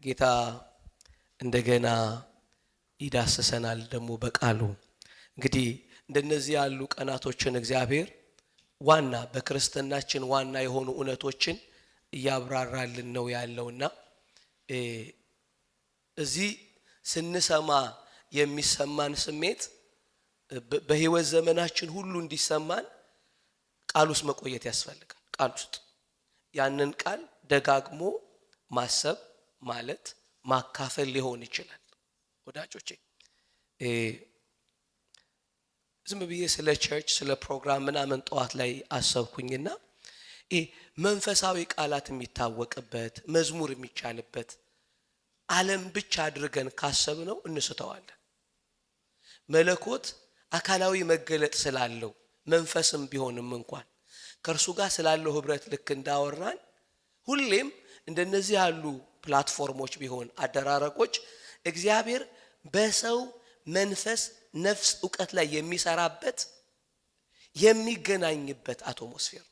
ጌታ እንደገና ይዳስሰናል ደግሞ በቃሉ። እንግዲህ እንደነዚህ ያሉ ቀናቶችን እግዚአብሔር ዋና በክርስትናችን ዋና የሆኑ እውነቶችን እያብራራልን ነው ያለውና እዚህ ስንሰማ የሚሰማን ስሜት በህይወት ዘመናችን ሁሉ እንዲሰማን ቃል ውስጥ መቆየት ያስፈልጋል። ቃል ውስጥ ያንን ቃል ደጋግሞ ማሰብ ማለት ማካፈል ሊሆን ይችላል። ወዳጆቼ ዝም ብዬ ስለ ቸርች ስለ ፕሮግራም ምናምን ጠዋት ላይ አሰብኩኝና መንፈሳዊ ቃላት የሚታወቅበት መዝሙር የሚቻልበት ዓለም ብቻ አድርገን ካሰብነው እንስተዋለን። መለኮት አካላዊ መገለጥ ስላለው መንፈስም ቢሆንም እንኳን ከእርሱ ጋር ስላለው ህብረት ልክ እንዳወራን ሁሌም እንደነዚህ ያሉ ፕላትፎርሞች ቢሆን አደራረቆች እግዚአብሔር በሰው መንፈስ ነፍስ ዕውቀት ላይ የሚሰራበት የሚገናኝበት አትሞስፌር ነው።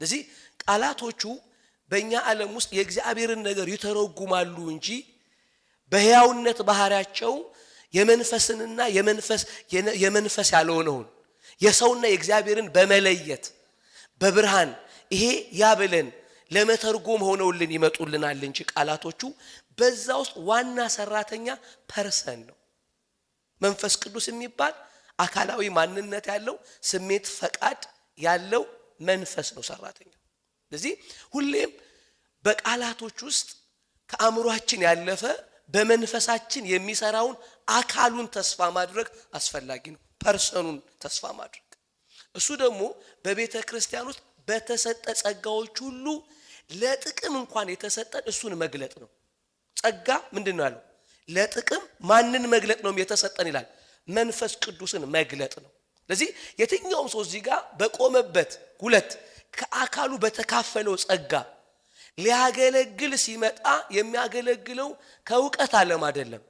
ስለዚህ ቃላቶቹ በእኛ ዓለም ውስጥ የእግዚአብሔርን ነገር ይተረጉማሉ እንጂ በሕያውነት ባህሪያቸው የመንፈስንና የመንፈስ ያልሆነውን የሰውና የእግዚአብሔርን በመለየት በብርሃን ይሄ ያብለን ለመተርጎም ሆነውልን ይመጡልናል እንጂ ቃላቶቹ በዛ ውስጥ ዋና ሰራተኛ ፐርሰን ነው። መንፈስ ቅዱስ የሚባል አካላዊ ማንነት ያለው ስሜት ፈቃድ ያለው መንፈስ ነው ሰራተኛው። ስለዚህ ሁሌም በቃላቶች ውስጥ ከአእምሮአችን ያለፈ በመንፈሳችን የሚሰራውን አካሉን ተስፋ ማድረግ አስፈላጊ ነው። ፐርሰኑን ተስፋ ማድረግ እሱ ደግሞ በቤተ ክርስቲያን ውስጥ በተሰጠ ጸጋዎች ሁሉ ለጥቅም እንኳን የተሰጠን እሱን መግለጥ ነው። ጸጋ ምንድነው ያለው? ለጥቅም ማንን መግለጥ ነው የተሰጠን ይላል? መንፈስ ቅዱስን መግለጥ ነው። ስለዚህ የትኛውም ሰው እዚህ ጋር በቆመበት ሁለት ከአካሉ በተካፈለው ጸጋ ሊያገለግል ሲመጣ የሚያገለግለው ከእውቀት ዓለም አይደለም፣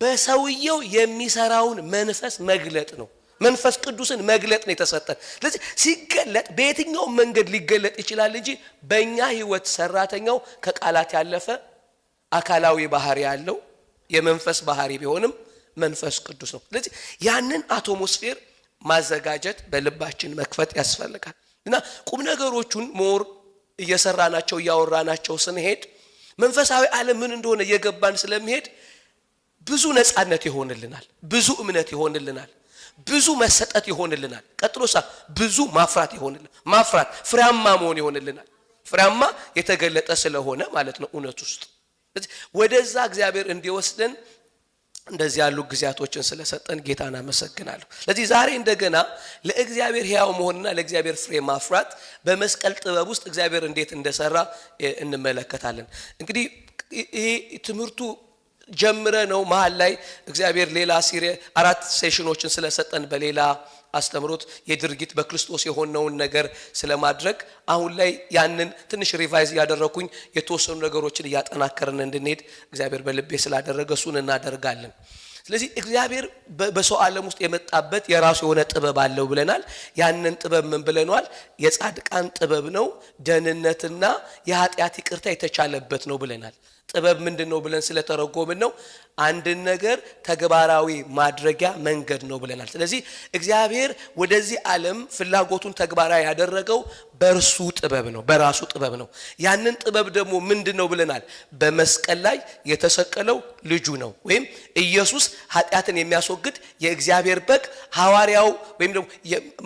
በሰውየው የሚሰራውን መንፈስ መግለጥ ነው። መንፈስ ቅዱስን መግለጥ ነው የተሰጠን። ስለዚህ ሲገለጥ በየትኛውም መንገድ ሊገለጥ ይችላል እንጂ በእኛ ህይወት ሰራተኛው ከቃላት ያለፈ አካላዊ ባህሪ ያለው የመንፈስ ባህሪ ቢሆንም መንፈስ ቅዱስ ነው። ስለዚህ ያንን አትሞስፌር ማዘጋጀት በልባችን መክፈት ያስፈልጋል እና ቁም ነገሮቹን ሞር እየሰራናቸው እያወራናቸው ስንሄድ መንፈሳዊ ዓለም ምን እንደሆነ እየገባን ስለሚሄድ ብዙ ነፃነት ይሆንልናል፣ ብዙ እምነት ይሆንልናል፣ ብዙ መሰጠት ይሆንልናል። ቀጥሎሳ ብዙ ማፍራት ይሆንልናል። ማፍራት ፍሬያማ መሆን ይሆንልናል። ፍሬያማ የተገለጠ ስለሆነ ማለት ነው እውነት ውስጥ ወደዛ እግዚአብሔር እንዲወስደን እንደዚህ ያሉ ግዚያቶችን ስለሰጠን ጌታን አመሰግናለሁ። ስለዚህ ዛሬ እንደገና ለእግዚአብሔር ሕያው መሆንና ለእግዚአብሔር ፍሬ ማፍራት በመስቀል ጥበብ ውስጥ እግዚአብሔር እንዴት እንደሰራ እንመለከታለን። እንግዲህ ይሄ ትምህርቱ ጀምረ ነው መሃል ላይ እግዚአብሔር ሌላ 4 ሴሽኖችን ስለሰጠን በሌላ አስተምሮት የድርጊት በክርስቶስ የሆነውን ነገር ስለማድረግ አሁን ላይ ያንን ትንሽ ሪቫይዝ ያደረኩኝ የተወሰኑ ነገሮችን ያጠናከረን እንድንሄድ እግዚአብሔር በልቤ ስላደረገ እሱን እናደርጋለን። ስለዚህ እግዚአብሔር በሰው ዓለም ውስጥ የመጣበት የራሱ የሆነ ጥበብ አለው ብለናል። ያንን ጥበብ ምን ብለናል? የጻድቃን ጥበብ ነው፣ ደህንነትና የኃጢአት ይቅርታ የተቻለበት ነው ብለናል። ጥበብ ምንድነው ብለን ስለተረጎምን ነው አንድን ነገር ተግባራዊ ማድረጊያ መንገድ ነው ብለናል። ስለዚህ እግዚአብሔር ወደዚህ ዓለም ፍላጎቱን ተግባራዊ ያደረገው በእርሱ ጥበብ ነው፣ በራሱ ጥበብ ነው። ያንን ጥበብ ደግሞ ምንድነው ብለናል? በመስቀል ላይ የተሰቀለው ልጁ ነው፣ ወይም ኢየሱስ ኃጢአትን የሚያስወግድ የእግዚአብሔር በግ ሐዋርያው ወይም ደግሞ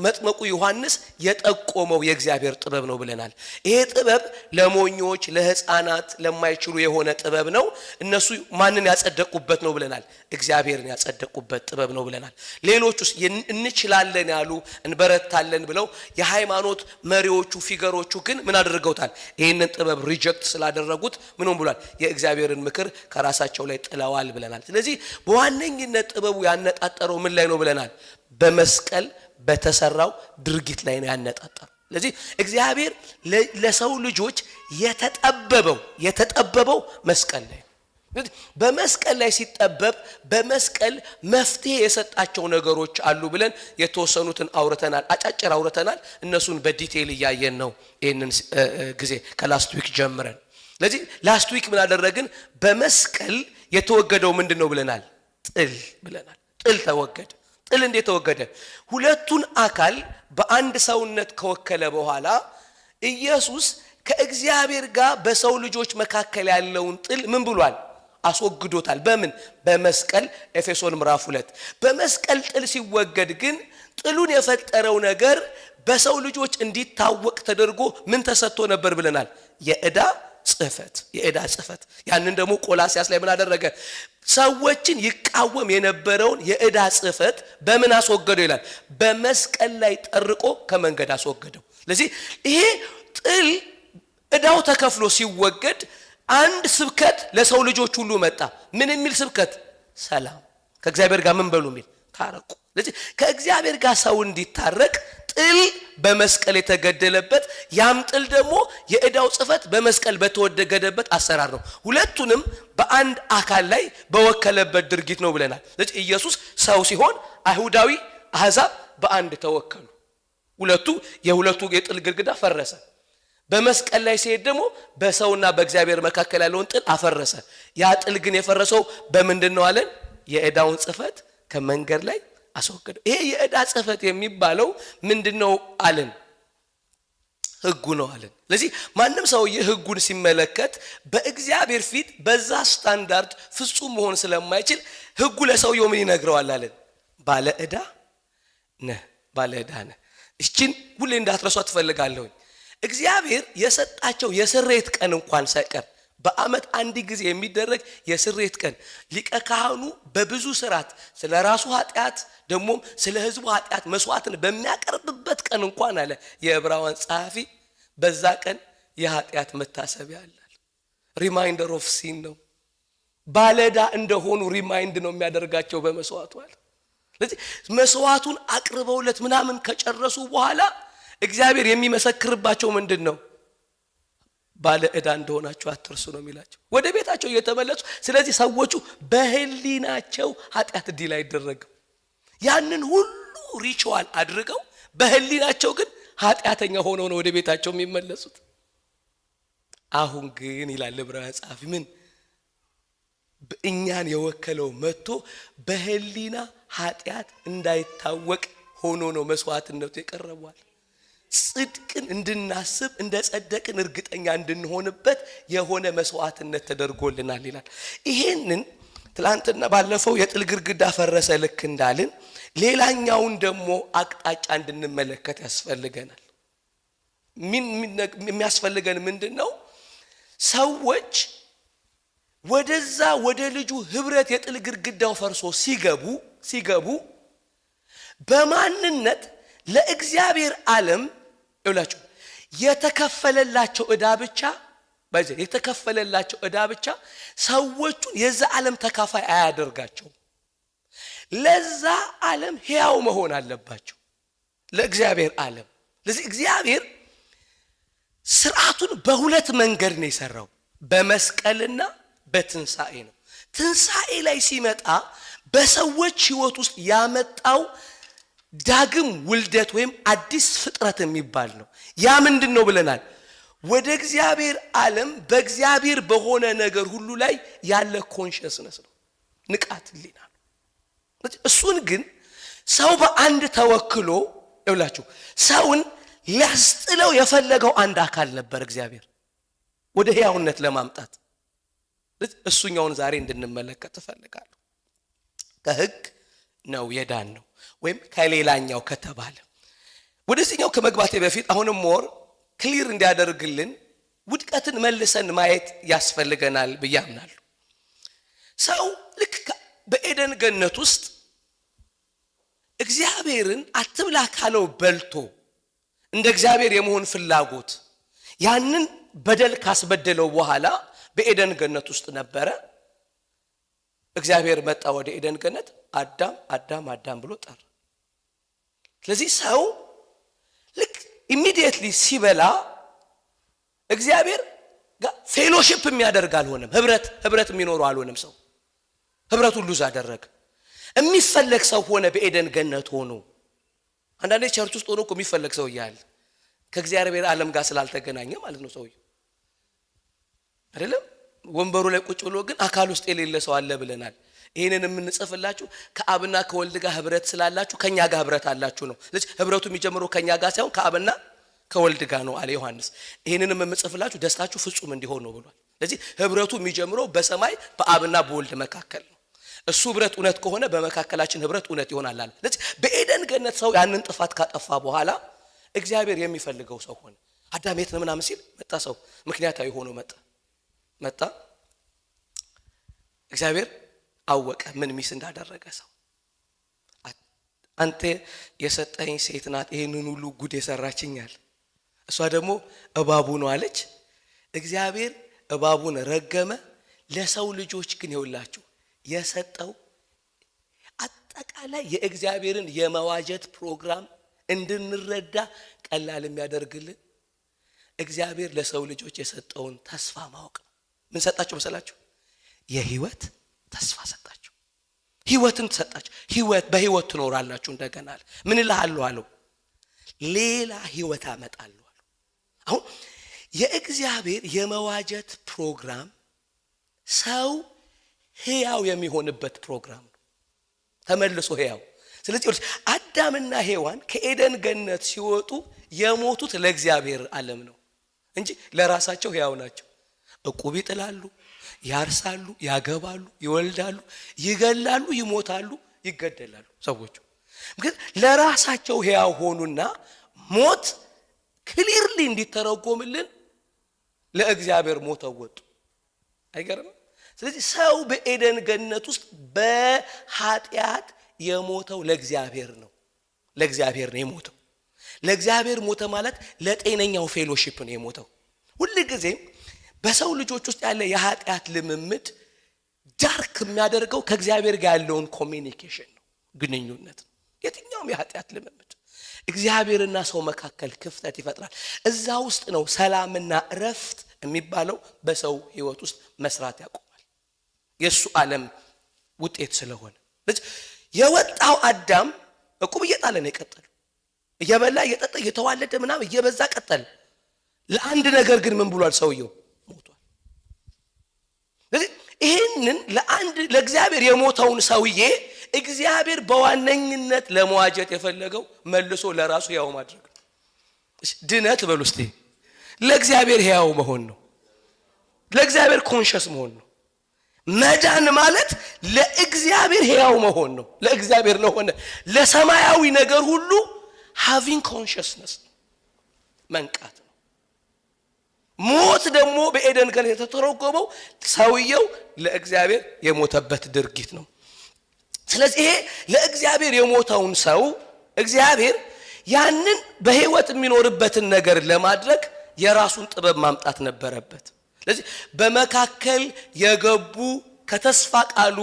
መጥምቁ ዮሐንስ የጠቆመው የእግዚአብሔር ጥበብ ነው ብለናል። ይሄ ጥበብ ለሞኞች ለሕፃናት ለማይችሉ የሆነ ጥበብ ነው። እነሱ ማንን ያጸደቁበት ነው ብለናል? እግዚአብሔርን ያጸደቁበት ጥበብ ነው ብለናል። ሌሎቹስ እንችላለን ያሉ እንበረታለን ብለው የሃይማኖት መሪዎቹ ፊገሮቹ ግን ምን አድርገውታል? ይሄንን ጥበብ ሪጀክት ስላደረጉት ምንም ብሏል? የእግዚአብሔርን ምክር ከራሳቸው ላይ ጥለዋል ብለናል። ስለዚህ በዋነኝነት ጥበቡ ያነጣጠረው ምን ላይ ነው ብለናል? በመስቀል በተሰራው ድርጊት ላይ ነው ያነጣጠረው። ስለዚህ እግዚአብሔር ለሰው ልጆች የተጠበበው መስቀል ላይ በመስቀል ላይ ሲጠበብ በመስቀል መፍትሄ የሰጣቸው ነገሮች አሉ ብለን የተወሰኑትን አውርተናል፣ አጫጭር አውርተናል። እነሱን በዲቴል እያየን ነው ይሄንን ጊዜ ከላስት ዊክ ጀምረን። ስለዚህ ላስት ዊክ ምን አደረግን? በመስቀል የተወገደው ምንድነው ብለናል? ጥል ብለናል። ጥል ተወገደ። ጥል እንዴት ተወገደ? ሁለቱን አካል በአንድ ሰውነት ከወከለ በኋላ ኢየሱስ ከእግዚአብሔር ጋር በሰው ልጆች መካከል ያለውን ጥል ምን ብሏል? አስወግዶታል። በምን? በመስቀል። ኤፌሶን ምዕራፍ 2 በመስቀል ጥል ሲወገድ ግን ጥሉን የፈጠረው ነገር በሰው ልጆች እንዲታወቅ ተደርጎ ምን ተሰጥቶ ነበር ብለናል? የዕዳ ጽሕፈት። ያንን ደግሞ ቆላስያስ ላይ ምን አደረገ? ሰዎችን ይቃወም የነበረውን የዕዳ ጽሕፈት በምን አስወገደው ይላል? በመስቀል ላይ ጠርቆ ከመንገድ አስወገደው። ስለዚህ ይሄ ጥል ዕዳው ተከፍሎ ሲወገድ አንድ ስብከት ለሰው ልጆች ሁሉ መጣ። ምን የሚል ስብከት? ሰላም ከእግዚአብሔር ጋር ምን በሉ የሚል ታረቁ። ስለዚህ ከእግዚአብሔር ጋር ሰው እንዲታረቅ ጥል በመስቀል የተገደለበት፣ ያም ጥል ደግሞ የዕዳው ጽሕፈት በመስቀል በተወገደበት አሰራር ነው። ሁለቱንም በአንድ አካል ላይ በወከለበት ድርጊት ነው ብለናል። ስለዚህ ኢየሱስ ሰው ሲሆን አይሁዳዊ አሕዛብ በአንድ ተወከሉ። የሁለቱ የጥል ግድግዳ ፈረሰ። በመስቀል ላይ ሲሄድ ደግሞ በሰውና በእግዚአብሔር መካከል ያለውን ጥል አፈረሰ። ያ ጥል ግን የፈረሰው በምንድነው አለን? የዕዳውን ጽሕፈት ከመንገድ ላይ አስወገደ። ይሄ የዕዳ ጽሕፈት የሚባለው ምንድነው አለን? ሕጉ ነው አለን። ስለዚህ ማንም ሰው ሕጉን ሲመለከት በእግዚአብሔር ፊት በዛ ስታንዳርድ ፍጹም መሆን ስለማይችል ሕጉ ለሰውየው ምን ይነግረዋል አለን? ባለ ዕዳ ነህ። እቺን ሁሌ እንዳትረሷት ትፈልጋለሁ። እግዚአብሔር የሰጣቸው የስርየት ቀን እንኳን ሳይቀር በአመት አንድ ጊዜ የሚደረግ የስርየት ቀን ሊቀ ካህኑ በብዙ ስርዓት ስለ ራሱ ኃጢአት ደግሞ ስለ ሕዝቡ ኃጢአት መስዋዕትን በሚያቀርብበት ቀን እንኳን አለ የዕብራውያን ጸሐፊ በዛ ቀን የኃጢአት መታሰቢያ አለ። ሪማይንደር ኦፍ ሲን ነው። ባለዕዳ እንደሆኑ ሪማይንድ ነው የሚያደርጋቸው በመስዋዕቱ አለ። ስለዚህ መስዋዕቱን አቅርበውለት ምናምን ከጨረሱ በኋላ እግዚአብሔር የሚመሰክርባቸው ምንድነው? ባለ ዕዳ እንደሆናችሁ አትርሱ ነው የሚላቸው። ወደ ቤታቸው እየተመለሱ ስለዚህ ሰዎቹ በህሊናቸው ኃጢአት ዲል አይደረግም። ያንን ሁሉ ሪቹዋል አድርገው በህሊናቸው ግን ኃጢአተኛ ሆነው ነው ወደ ቤታቸው የሚመለሱት። አሁን ግን ይላል ዕብራውያን ጸሐፊ ምን በእኛን የወከለው መጥቶ በህሊና ኃጢአት እንዳይታወቅ ሆኖ ነው መስዋዕትነቱ የቀረበዋል። ጽድቅን እንድናስብ እንደ ጸደቅን እርግጠኛ እንድንሆንበት የሆነ መስዋዕትነት ተደርጎልናል ይላል። ይሄንን ትላንትና ባለፈው የጥል ግድግዳ ፈረሰ ልክ እንዳልን ሌላኛውን ደግሞ አቅጣጫ እንድንመለከት ያስፈልገናል። የሚያስፈልገን ምንድነው? ሰዎች ወደዛ ወደ ልጁ ህብረት የጥል ግድግዳው ፈርሶ ሲገቡ በማንነት ለእግዚአብሔር ዓለም ይላችሁ የተከፈለላቸው ዕዳ ብቻ ሰዎቹን የዛ ዓለም ተካፋይ አያደርጋቸው። ለዛ ዓለም ሕያው መሆን አለባቸው ለእግዚአብሔር ዓለም። ለዚህ እግዚአብሔር ስርዓቱን በሁለት መንገድ ነው የሰራው፣ በመስቀልና በትንሳኤ ነው። ትንሳኤ ላይ ሲመጣ በሰዎች ህይወት ውስጥ ያመጣው ዳግም ውልደት ወይም አዲስ ፍጥረት የሚባል ነው። ያ ምንድነው ብለናል? ወደ እግዚአብሔር ዓለም በእግዚአብሔር በሆነ ነገር ሁሉ ላይ ያለ ኮንሽስነስ ነው፣ ንቃት ህሊና ነው። እሱን ግን ሰው በአንድ ተወክሎ ይውላችሁ ሰውን ሊያስጥለው የፈለገው አንድ አካል ነበር እግዚአብሔር ወደ ሕያውነት ለማምጣት። እሱኛውን ዛሬ እንድንመለከት እፈልጋለሁ። ከሕግ ነው የዳን ነው ወይም ከሌላኛው ከተባለ ወደዚህኛው ከመግባቴ በፊት አሁንም ሞር ክሊር እንዲያደርግልን ውድቀትን መልሰን ማየት ያስፈልገናል ብዬ አምናለሁ። ሰው ልክ በኤደን ገነት ውስጥ እግዚአብሔርን አትብላ ካለው በልቶ እንደ እግዚአብሔር የመሆን ፍላጎት ያንን በደል ካስበደለው በኋላ በኤደን ገነት ውስጥ ነበረ። እግዚአብሔር መጣ ወደ ኤደን ገነት፣ አዳም ብሎ ጠራ። ስለዚህ ሰው ልክ ኢሚዲየትሊ ሲበላ እግዚአብሔር ጋር ፌሎሺፕ የሚያደርግ አልሆነም፣ ህብረት የሚኖረው አልሆነም። ሰው ህብረት ሁሉ አደረገ። የሚፈለግ ሰው ሆነ በኤደን ገነት ሆኖ። አንዳንዴ ቸርች ውስጥ ሆኖ እኮ የሚፈለግ ሰው እያለ ከእግዚአብሔር ዓለም ጋር ስላልተገናኘ ማለት ነው ሰውየው። አይደለም ወንበሩ ላይ ቁጭ ብሎ ግን አካል ውስጥ የሌለ ሰው አለ ብለናል። ይሄንን የምንጽፍላችሁ ከአብና ከወልድ ጋር ህብረት ስላላችሁ ከኛ ጋር ህብረት አላችሁ ነው። ስለዚህ ህብረቱ የሚጀምረው ከኛ ጋር ሳይሆን ከአብና ከወልድ ጋር ነው አለ ዮሐንስ። ይሄንንም የምንጽፍላችሁ ደስታችሁ ፍጹም እንዲሆን ነው ብሏል። ስለዚህ ህብረቱ የሚጀምረው በሰማይ በአብና በወልድ መካከል ነው። እሱ ህብረት እውነት ከሆነ በመካከላችን ህብረት እውነት ይሆናል አለ። ስለዚህ በኤደን ገነት ሰው ያንን ጥፋት ካጠፋ በኋላ እግዚአብሔር የሚፈልገው ሰው ሆነ። አዳም የት ነው ምናምን ሲል መጣ። ሰው ምክንያታዊ ሆኖ መጣ። እግዚአብሔር አወቀ ምን ሚስ እንዳደረገ ሰው። አንተ የሰጠኝ ሴት ናት ይሄንን ሁሉ ጉድ የሰራችኛል፣ እሷ ደግሞ እባቡ ነው አለች። እግዚአብሔር እባቡን ረገመ። ለሰው ልጆች ግን ይውላችሁ የሰጠው አጠቃላይ የእግዚአብሔርን የመዋጀት ፕሮግራም እንድንረዳ ቀላል የሚያደርግልን እግዚአብሔር ለሰው ልጆች የሰጠውን ተስፋ ማወቅ ነው። ምን ሰጣቸው መሰላችሁ? የህይወት ተስፋ ሰጣቸው። ህይወትን ሰጣቸው። ህይወት በህይወት ትኖራላችሁ እንደገና አለ። ምን እልሃለሁ አለው? ሌላ ህይወት አመጣለሁ አለው። አሁን የእግዚአብሔር የመዋጀት ፕሮግራም ሰው ህያው የሚሆንበት ፕሮግራም ነው። ተመልሶ ህያው። ስለዚህ አዳምና ሔዋን ከኤደን ገነት ሲወጡ የሞቱት ለእግዚአብሔር ዓለም ነው እንጂ ለራሳቸው ህያው ናቸው። ዕቁብ ይጥላሉ፣ ያርሳሉ፣ ያገባሉ፣ ይወልዳሉ፣ ይገላሉ፣ ይሞታሉ፣ ይገደላሉ ሰዎቹ። ግን ለራሳቸው ህያው ሆኑና ሞት ክሊርሊ እንዲተረጎምልን ለእግዚአብሔር ሞተው ወጡ። አይገርም? ስለዚህ ሰው በኤደን ገነት ውስጥ በኃጢአት የሞተው ለእግዚአብሔር ነው። ለእግዚአብሔር ነው የሞተው። ለእግዚአብሔር ሞተ ማለት ለጤነኛው ፌሎሺፕ ነው የሞተው። ሁሉ ጊዜ በሰው ልጆች ውስጥ ያለ የኃጢአት ልምምድ ዳርክ የሚያደርገው ከእግዚአብሔር ጋር ያለውን ኮሚኒኬሽን ነው፣ ግንኙነት ነው። የትኛውም የኃጢአት ልምምድ እግዚአብሔርና ሰው መካከል ክፍተት ይፈጥራል። እዛ ውስጥ ነው ሰላምና እረፍት የሚባለው በሰው ህይወት ውስጥ መስራት ያቆማል። የሱ ዓለም ውጤት ስለሆነ የወጣው አዳም ዕቁብ እየጣለ ነው የቀጠለው። እየበላ እየጠጣ እየተዋለደ ምናምን እየበዛ ቀጠለ። ለአንድ ነገር ግን ምን ብሏል? ሰውየው ሞቷል። ስለዚህ ይህንን ለእግዚአብሔር የሞተውን ሰውዬ እግዚአብሔር በዋነኝነት ለመዋጀት የፈለገው መልሶ ለራሱ ሕያው ማድረግ ነው። ድነት በሉ እስቲ ለእግዚአብሔር ሕያው መሆን ነው። ለእግዚአብሔር ኮንሸስ መሆን ነው። መዳን ማለት ለእግዚአብሔር ሕያው መሆን ነው። ለእግዚአብሔር ለሆነ ለሰማያዊ ነገር ሁሉ having consciousness መንቃት ነው። ሞት ደግሞ በኤደን ገነት የተተረጎመው ሰውየው ለእግዚአብሔር የሞተበት ድርጊት ነው። ስለዚህ ይሄ ለእግዚአብሔር የሞተውን ሰው እግዚአብሔር ያንን በህይወት የሚኖርበትን ነገር ለማድረግ የራሱን ጥበብ ማምጣት ነበረበት። ስለዚህ በመካከል የገቡ ከተስፋ ቃሉ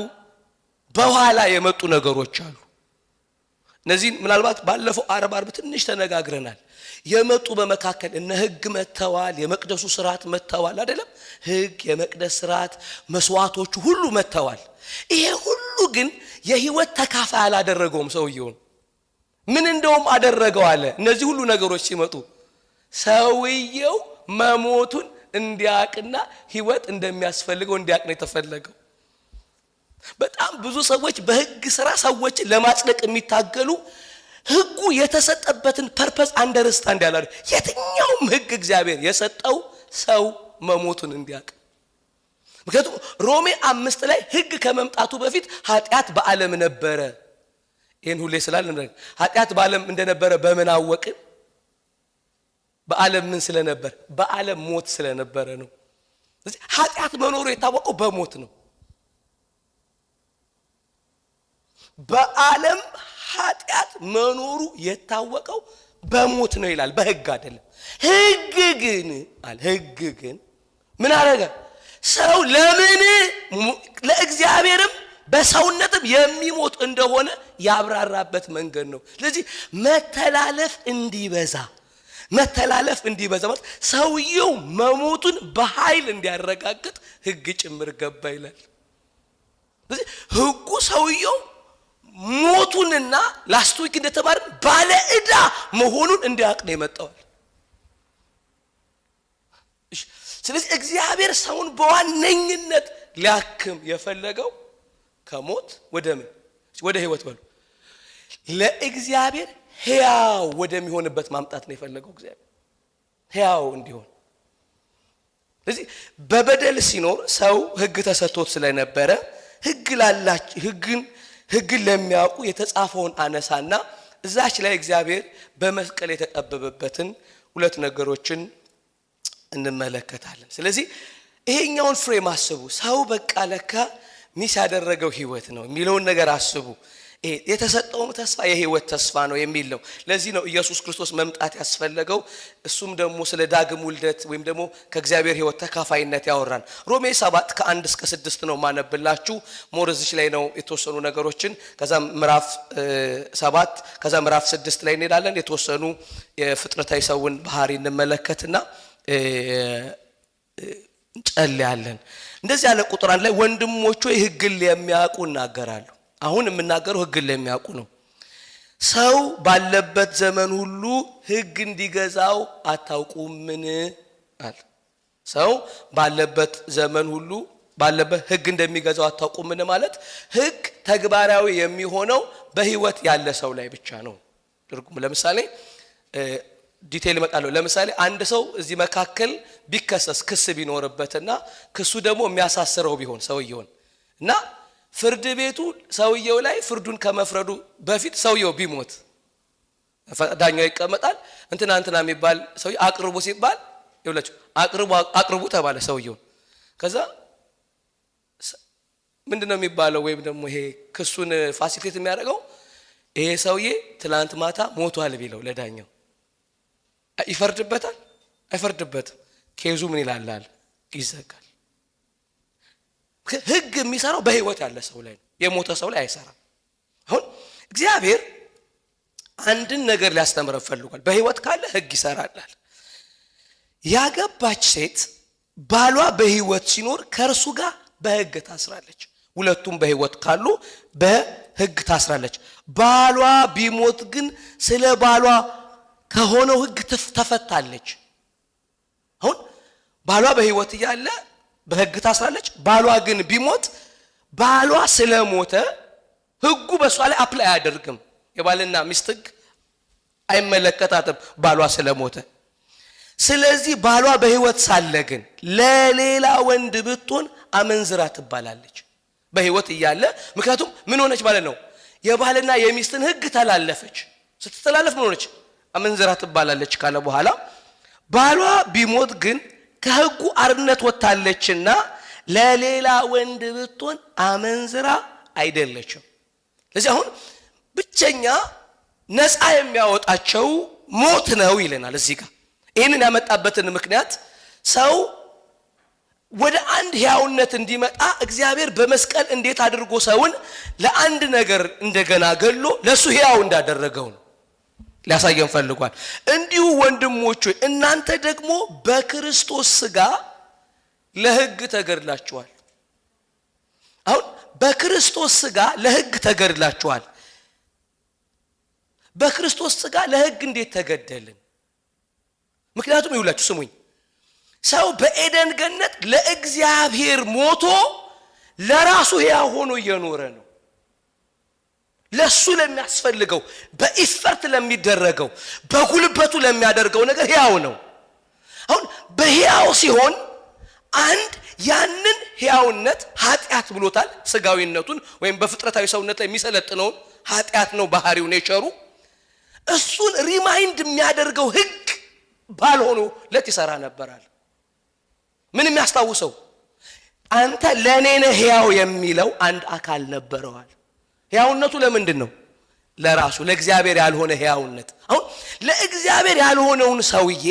በኋላ የመጡ ነገሮች አሉ። እነዚህ ምናልባት ባለፈው አርብ ትንሽ ተነጋግረናል። የመጡ በመካከል እነ ህግ መተዋል፣ የመቅደሱ ስርዓት መተዋል አይደለም? ህግ፣ የመቅደስ ስርዓት፣ መስዋዕቶቹ ሁሉ መተዋል። ይሄ ሁሉ ግን የህይወት ተካፋይ አላደረገውም ሰውየውን። ምን እንደውም አደረገው አለ። እነዚህ ሁሉ ነገሮች ሲመጡ ሰውየው መሞቱን እንዲያቅና ህይወት እንደሚያስፈልገው እንዲያቅ ነው የተፈለገው። በጣም ብዙ ሰዎች በህግ ስራ ሰዎችን ለማጽደቅ የሚታገሉ ህጉ የተሰጠበትን ፐርፐስ አንደርስታንድ ያላሉ። የትኛውም ህግ እግዚአብሔር የሰጠው ሰው መሞቱን እንዲያቅ። ምክንያቱም ሮሜ 5 ላይ ህግ ከመምጣቱ በፊት ኃጢአት በዓለም ነበረ። ይሄን ሁሌ ስላልን ኃጢአት በዓለም እንደነበረ በምን አወቅን? በዓለም ምን ስለነበር? በዓለም ሞት ስለነበረ ነው። ስለዚህ ኃጢአት መኖሩ የታወቀው በሞት ነው። በዓለም ኃጢአት መኖሩ የታወቀው በሞት ነው ይላል፣ በህግ አይደለም። ህግ ግን ምን አደረገ? ሰው ለምን ለእግዚአብሔርም በሰውነትም የሚሞት እንደሆነ ያብራራበት መንገድ ነው። ስለዚህ መተላለፍ እንዲበዛ ማለት ሰውየው መሞቱን በኃይል እንዲያረጋግጥ ህግ ጭምር ገባ ይላል። ስለዚህ ህጉ ሰውየው ሞቱንና ላስት ዊክ እንደተማርን ባለ ዕዳ መሆኑን እንዲያውቅ ነው የመጣው። ስለዚህ እግዚአብሔር ሰውን በዋነኝነት ሊያክም የፈለገው ከሞት ወደ ምን ወደ ህይወት በሉ ለእግዚአብሔር ሕያው ወደሚሆንበት ማምጣት ነው የፈለገው እግዚአብሔር ሕያው እንዲሆን። ስለዚህ በበደል ሲኖር ሰው ህግ ተሰጥቶት ስለነበረ ህግን ለሚያውቁ የተጻፈውን አነሳና እዛች ላይ እግዚአብሔር በመስቀል የተጠበበበትን ሁለት ነገሮችን እንመለከታለን። ስለዚህ ይሄኛውን ፍሬም አስቡ። ሰው በቃ ለካ ሚስ ያደረገው ህይወት ነው የሚለውን ነገር አስቡ። የተሰጠው ተስፋ የህይወት ተስፋ ነው የሚል ነው። ለዚህ ነው ኢየሱስ ክርስቶስ መምጣት ያስፈልገው። እሱም ደግሞ ስለ ዳግም ውልደት ወይም ደግሞ ከእግዚአብሔር ህይወት ተካፋይነት ያወራን። ሮሜ 7 ከ1 እስከ 6 ነው ማነብላችሁ። ሞርዚች ላይ ነው የተወሰኑ ነገሮችን ከዛ ምዕራፍ 7 ከዛ ምዕራፍ 6 ላይ እንሄዳለን። የተወሰኑ የፍጥረታዊ ሰውን ባህሪ እንመለከትና እንጸልያለን። እንደዚህ ያለ ቁጥር አንድ ላይ ወንድሞቹ ህግን ለሚያውቁ እናገራሉ። አሁን የምናገረው ህግን ለሚያውቁ ነው። ሰው ባለበት ዘመን ሁሉ ህግ እንዲገዛው አታውቁምን አለ። ሰው ባለበት ዘመን ሁሉ ባለበት ህግ እንደሚገዛው አታውቁምን ማለት ህግ ተግባራዊ የሚሆነው በህይወት ያለ ሰው ላይ ብቻ ነው። ትርጉም ለምሳሌ ዲቴል መጣለው። ለምሳሌ አንድ ሰው እዚህ መካከል ቢከሰስ ክስ ቢኖርበትና ክሱ ደግሞ የሚያሳስረው ቢሆን ሰውየውን እና ፍርድ ቤቱ ሰውየው ላይ ፍርዱን ከመፍረዱ በፊት ሰውየው ቢሞት ዳኛው ይቀመጣል። እንትና የሚባል ሰው አቅርቡ ሲባል ይውላችሁ አቅርቡ ተባለ ሰውየው። ከዛ ምንድነው የሚባለው? ወይም ደግሞ ይሄ ክሱን ፋሲሊቴት የሚያደርገው ይሄ ሰውዬ ትላንት ማታ ሞቷል ቢለው ለዳኛው ይፈርድበታል? አይፈርድበትም። ኬዙ ምን ይላል? ይዘጋል። ህግ የሚሰራው በህይወት ያለ ሰው ላይ ነው። የሞተ ሰው ላይ አይሰራም። አሁን እግዚአብሔር አንድን ነገር ሊያስተምረን ፈልጓል። በህይወት ካለ ህግ ይሰራል። ያገባች ሴት ባሏ በህይወት ሲኖር ከእርሱ ጋር በህግ ታስራለች። ሁለቱም በህይወት ካሉ በህግ ታስራለች። ባሏ ቢሞት ግን ስለ ባሏ ከሆነው ህግ ተፈታለች። አሁን ባሏ በህይወት እያለ በህግ ታስራለች። ባሏ ግን ቢሞት ባሏ ስለሞተ ህጉ በሷ ላይ አፕላይ አያደርግም። የባልና ሚስት ህግ አይመለከታትም ባሏ ስለሞተ። ስለዚህ ባሏ በህይወት ሳለ ግን ለሌላ ወንድ ብትሆን አመንዝራ ትባላለች በህይወት እያለ። ምክንያቱም ምን ሆነች ማለት ነው? የባልና የሚስትን ህግ ተላለፈች። ስትተላለፍ ምን ሆነች? አመንዝራ ትባላለች ካለ በኋላ ባሏ ቢሞት ግን ከህጉ አርነት ወጣለችና ለሌላ ወንድ ብትሆን አመንዝራ አይደለችም። ስለዚህ አሁን ብቸኛ ነፃ የሚያወጣቸው ሞት ነው ይለናል እዚህ ጋር። ይህንን ያመጣበትን ምክንያት ሰው ወደ አንድ ሕያውነት እንዲመጣ እግዚአብሔር በመስቀል እንዴት አድርጎ ሰውን ለአንድ ነገር እንደገና ገሎ ለሱ ሕያው እንዳደረገው ነው ሊያሳየን ፈልጓል። እንዲሁ ወንድሞች እናንተ ደግሞ በክርስቶስ ሥጋ ለህግ ተገድላችኋል። አሁን በክርስቶስ ሥጋ ለህግ ተገድላችኋል። በክርስቶስ ሥጋ ለህግ እንዴት ተገደልን? ምክንያቱም ይውላችሁ ስሙኝ፣ ሰው በኤደን ገነት ለእግዚአብሔር ሞቶ ለራሱ ሕያው ሆኖ እየኖረ ነው። ለሱ ለሚያስፈልገው በኢፈርት ለሚደረገው በጉልበቱ ለሚያደርገው ነገር ሕያው ነው። አሁን በሕያው ሲሆን አንድ ያንን ሕያውነት ኃጢአት ብሎታል። ስጋዊነቱን ወይም በፍጥረታዊ ሰውነት ላይ የሚሰለጥነውን ኃጢአት ነው ባህሪው ኔቸሩ። እሱን ሪማይንድ የሚያደርገው ህግ ባልሆኑ ለት ይሰራ ነበራል። ምን የሚያስታውሰው? አንተ ለኔ ነህ ሕያው የሚለው አንድ አካል ነበረዋል። ሕያውነቱ ለምንድን ነው? ለራሱ ለእግዚአብሔር ያልሆነ ሕያውነት። አሁን ለእግዚአብሔር ያልሆነውን ሰውዬ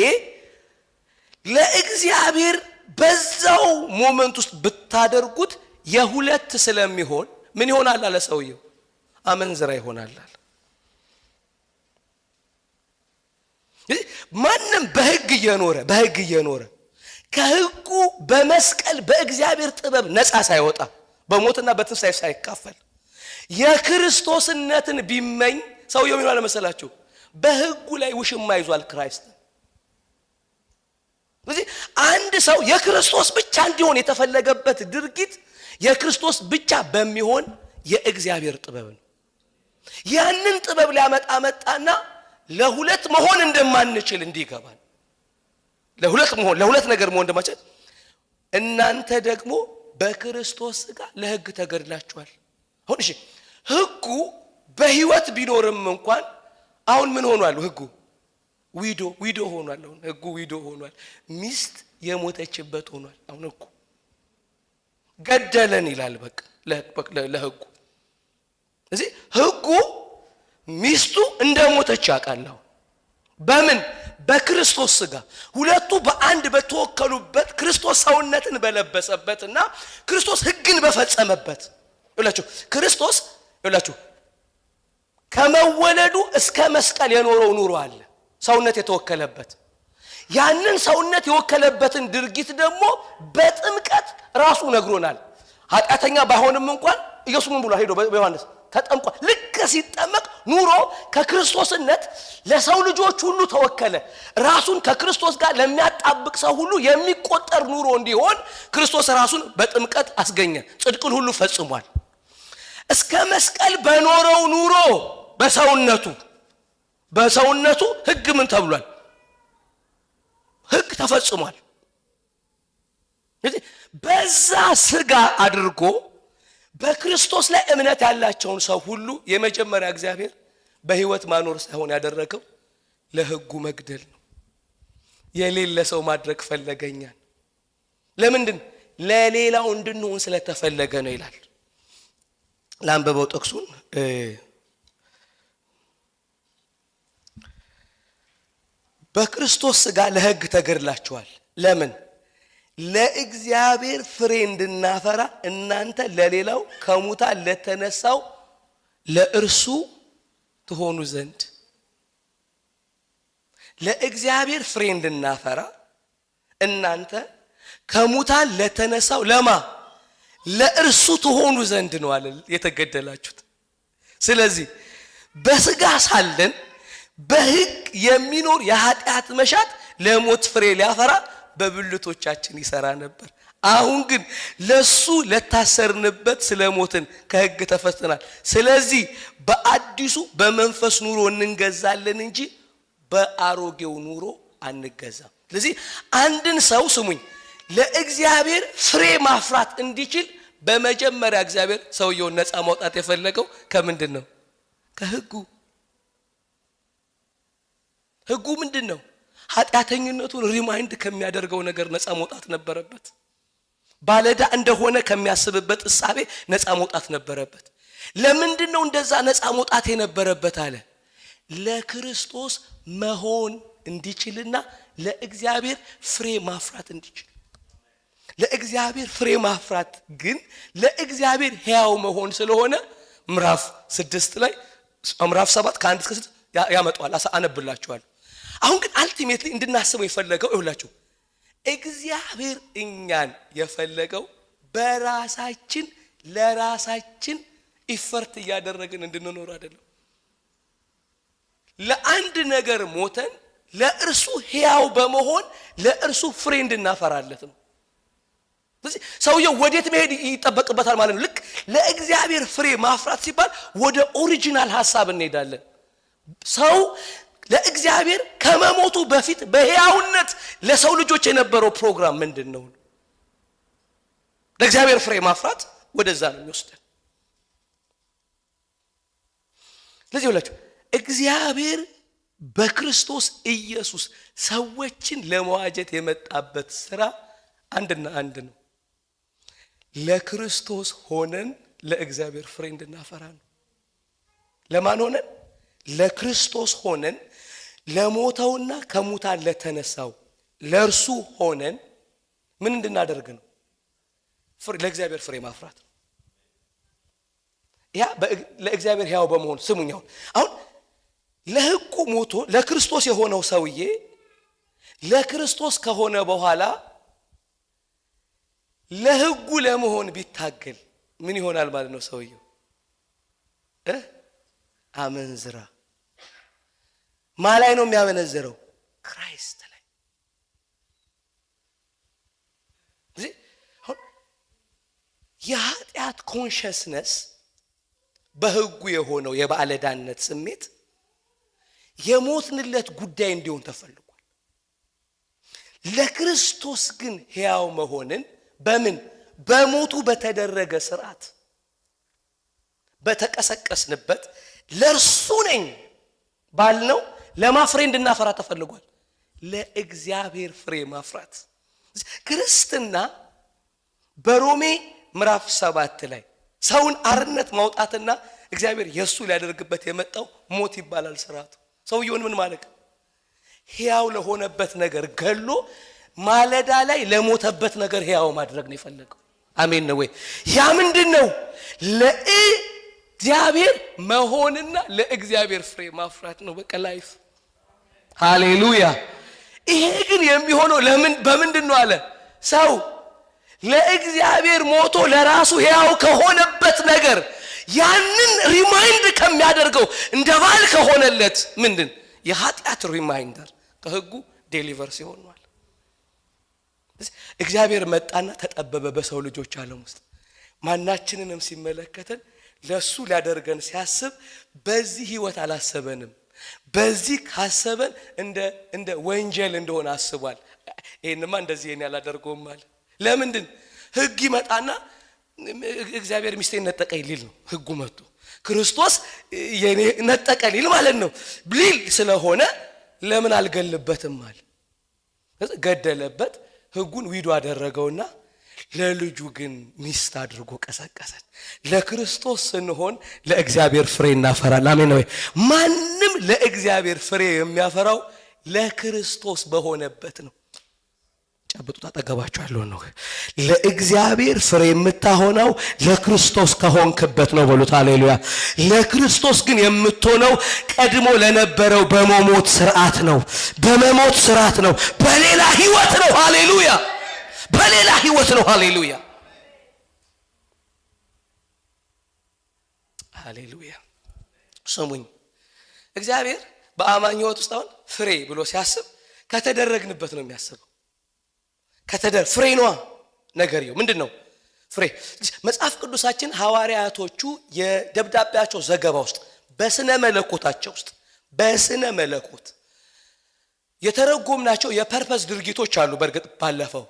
ለእግዚአብሔር በዛው ሞመንት ውስጥ ብታደርጉት የሁለት ስለሚሆን ምን ይሆናል አለ ሰውየው? አመንዝራ ይሆናል። ማንም በህግ እየኖረ ከህጉ በመስቀል በእግዚአብሔር ጥበብ ነፃ ሳይወጣ በሞትና በትንሣኤ ሳይካፈል የክርስቶስነትን ቢመኝ ሰውየው ምን ማለት መሰላችሁ? በህጉ ላይ ውሽማ ይዟል ክራይስት። ስለዚህ አንድ ሰው የክርስቶስ ብቻ እንዲሆን የተፈለገበት ድርጊት የክርስቶስ ብቻ በሚሆን የእግዚአብሔር ጥበብ ነው። ያንን ጥበብ ሊያመጣ መጣና ለሁለት መሆን እንደማንችል እንዲገባን ለሁለት ነገር መሆን እንደማንችል እናንተ ደግሞ በክርስቶስ ሥጋ ለሕግ ተገድላችኋል። አሁን እሺ ሕጉ በሕይወት ቢኖርም እንኳን አሁን ምን ሆኗል? ሕጉ ዊዶ ሆኗል። አሁን ሕጉ ዊዶ ሆኗል። ሚስት የሞተችበት ሆኗል። አሁን ሕጉ ገደለን ይላል። በቃ ለሕጉ እዚህ ሕጉ ሚስቱ እንደሞተች ያውቃል። በምን? በክርስቶስ ሥጋ ሁለቱ በአንድ በተወከሉበት ክርስቶስ ሰውነትን በለበሰበትና ክርስቶስ ሕግን በፈጸመበት ይላችሁ ክርስቶስ ይላችሁ ከመወለዱ እስከ መስቀል የኖረው ኑሮ አለ ሰውነት የተወከለበት። ያንን ሰውነት የወከለበትን ድርጊት ደግሞ በጥምቀት ራሱ ነግሮናል። ኃጢአተኛ ባይሆንም እንኳን ኢየሱስ ምን ብሎ ሄዶ በዮሐንስ ተጠምቋል። ልክ ሲጠመቅ ኑሮ ከክርስቶስነት ለሰው ልጆች ሁሉ ተወከለ። ራሱን ከክርስቶስ ጋር ለሚያጣብቅ ሰው ሁሉ የሚቆጠር ኑሮ እንዲሆን ክርስቶስ ራሱን በጥምቀት አስገኘ። ጽድቅን ሁሉ ፈጽሟል። እስከ መስቀል በኖረው ኑሮ በሰውነቱ ሕግ ምን ተብሏል? ሕግ ተፈጽሟል። በዛ ሥጋ አድርጎ በክርስቶስ ላይ እምነት ያላቸውን ሰው ሁሉ የመጀመሪያ እግዚአብሔር በሕይወት ማኖር ሳይሆን ያደረገው ለሕጉ መግደል ነው። የሌለ ሰው ማድረግ ፈለገኛል። ለምንድን? ለሌላው እንድንሆን ስለተፈለገ ነው ይላል። ላንበበው ጥቅሱን በክርስቶስ ሥጋ ለሕግ ተገድላችኋል። ለምን? ለእግዚአብሔር ፍሬ እንድናፈራ እናንተ ለሌላው ከሙታን ለተነሳው ለእርሱ ትሆኑ ዘንድ። ለእግዚአብሔር ፍሬ እንድናፈራ እናንተ ከሙታን ለተነሳው ለማ ለእርሱ ትሆኑ ዘንድ ነው አለ የተገደላችሁት። ስለዚህ በሥጋ ሳለን በሕግ የሚኖር የኃጢአት መሻት ለሞት ፍሬ ሊያፈራ በብልቶቻችን ይሰራ ነበር። አሁን ግን ለሱ ለታሰርንበት ስለሞትን ከሕግ ተፈተናል። ስለዚህ በአዲሱ በመንፈስ ኑሮ እንገዛለን እንጂ በአሮጌው ኑሮ አንገዛም። ስለዚህ አንድን ሰው ስሙኝ ለእግዚአብሔር ፍሬ ማፍራት እንዲችል በመጀመሪያ እግዚአብሔር ሰውየውን ነፃ ማውጣት የፈለገው ከምንድን ነው? ከሕጉ። ሕጉ ምንድን ነው? ኃጢአተኝነቱን ሪማይንድ ከሚያደርገው ነገር ነፃ መውጣት ነበረበት። ባለዳ እንደሆነ ከሚያስብበት እሳቤ ነፃ መውጣት ነበረበት። ለምንድን ነው እንደዛ ነፃ መውጣት የነበረበት አለ? ለክርስቶስ መሆን እንዲችልና ለእግዚአብሔር ፍሬ ማፍራት እንዲችል። ለእግዚአብሔር ፍሬ ማፍራት ግን ለእግዚአብሔር ሕያው መሆን ስለሆነ ምዕራፍ 6 ላይ ምዕራፍ 7 ከ1 እስከ 6 ያመጣዋል። አነብላችኋለሁ። አሁን ግን አልቲሜትሊ እንድናስበው የፈለገው ይሁላችሁ እግዚአብሔር እኛን የፈለገው በራሳችን ለራሳችን ኢፈርት እያደረግን እንድንኖር አይደለም። ለአንድ ነገር ሞተን ለእርሱ ሕያው በመሆን ለእርሱ ፍሬ እንድናፈራለት ነው። ስለዚህ ሰውየው ወዴት መሄድ ይጠበቅበታል ማለት ነው? ልክ ለእግዚአብሔር ፍሬ ማፍራት ሲባል ወደ ኦሪጂናል ሐሳብ እንሄዳለን። ሰው ለእግዚአብሔር ከመሞቱ በፊት በሕያውነት ለሰው ልጆች የነበረው ፕሮግራም ምንድን ነው? ለእግዚአብሔር ፍሬ ማፍራት ወደዛ ነው የሚወስደን። ስለዚህ ሁላችሁ እግዚአብሔር በክርስቶስ ኢየሱስ ሰዎችን ለመዋጀት የመጣበት ስራ አንድና አንድ ነው። ለክርስቶስ ሆነን ለእግዚአብሔር ፍሬ እንድናፈራ ነው። ለማን ሆነን? ለክርስቶስ ሆነን ለሞተውና ከሙታን ለተነሳው ለእርሱ ሆነን ምን እንድናደርግ ነው? ለእግዚአብሔር ፍሬ ማፍራት ነው። ያ ለእግዚአብሔር ሕያው በመሆን ስሙኛው አሁን ለሕጉ ሞቶ ለክርስቶስ የሆነው ሰውዬ ለክርስቶስ ከሆነ በኋላ ለሕጉ ለመሆን ቢታገል ምን ይሆናል ማለት ነው? ሰውየው አመንዝራ። ማን ላይ ነው የሚያመነዝረው? ክራይስት ላይ። የኃጢአት ኮንሽስነስ በሕጉ የሆነው የባለዕዳነት ስሜት የሞትንለት ጉዳይ እንዲሆን ተፈልጓል። ለክርስቶስ ግን ሕያው መሆንን በምን በሞቱ በተደረገ ሥርዓት በተቀሰቀስንበት ለእርሱ ነኝ ባልነው ለማፍሬ እንድናፈራ ተፈልጓል። ለእግዚአብሔር ፍሬ ማፍራት ክርስትና በሮሜ ምዕራፍ 7 ላይ ሰውን አርነት ማውጣትና እግዚአብሔር የሱ ሊያደርግበት የመጣው ሞት ይባላል ሥርዓቱ። ሰውየውን ምን ማለት ሕያው ለሆነበት ነገር ገሎ ማለዳ ላይ ለሞተበት ነገር ሕያው ማድረግ ነው የፈለገው። አሜን ነው ወይ? ያ ምንድነው? ለእግዚአብሔር መሆንና ለእግዚአብሔር ፍሬ ማፍራት ነው። በቃ ላይፍ። ሃሌሉያ። ይሄ ግን የሚሆነው ለምን በምንድነው አለ? ሰው ለእግዚአብሔር ሞቶ ለራሱ ሕያው ከሆነበት ነገር ያንን ሪማይንድ ከሚያደርገው እንደ ባል ከሆነለት ምንድን የኃጢአት ሪማይንደር ከሕጉ ዴሊቨር ሲሆኗል። እግዚአብሔር መጣና ተጠበበ በሰው ልጆች ዓለም ውስጥ ማናችንንም ሲመለከተን ለሱ ሊያደርገን ሲያስብ በዚህ ህይወት አላሰበንም። በዚህ ካሰበን እንደ ወንጀል እንደሆነ አስቧል። ይሄንማ እንደዚህ የኔ ያላደርገውም አለ። ለምንድን ሕግ ይመጣና እግዚአብሔር ሚስቴን ነጠቀኝ ሊል ነው። ሕጉ መጥቶ ክርስቶስ የኔ ነጠቀ ሊል ማለት ነው። ሊል ስለሆነ ለምን አልገልበትም አለ። ገደለበት። ሕጉን ዊዶ አደረገውና ለልጁ ግን ሚስት አድርጎ ቀሰቀሰን። ለክርስቶስ ስንሆን ለእግዚአብሔር ፍሬ እናፈራለን። አሜን ነው። ማንም ለእግዚአብሔር ፍሬ የሚያፈራው ለክርስቶስ በሆነበት ነው። ጨብጡት፣ አጠገባችኋለሁ ነው። ለእግዚአብሔር ፍሬ የምታሆነው ለክርስቶስ ከሆንክበት ነው በሉት። ሃሌሉያ። ለክርስቶስ ግን የምትሆነው ቀድሞ ለነበረው በመሞት ሥርዓት ነው። በመሞት ሥርዓት ነው። በሌላ ህይወት ነው። ሃሌሉያ። በሌላ ህይወት ነው። ሃሌሉያ ሃሌሉያ። ስሙኝ፣ እግዚአብሔር በአማኝ ህይወት ውስጥ አሁን ፍሬ ብሎ ሲያስብ ከተደረግንበት ነው የሚያስበው። ፍሬ ነዋ ነገርየው ምንድነው? ፍሬ። መጽሐፍ ቅዱሳችን ሐዋርያቶቹ የደብዳቤያቸው ዘገባ ውስጥ በስነ መለኮታቸው ውስጥ በስነ መለኮት የተረጎምናቸው የፐርፐስ ድርጊቶች አሉ። በእርግጥ ባለፈው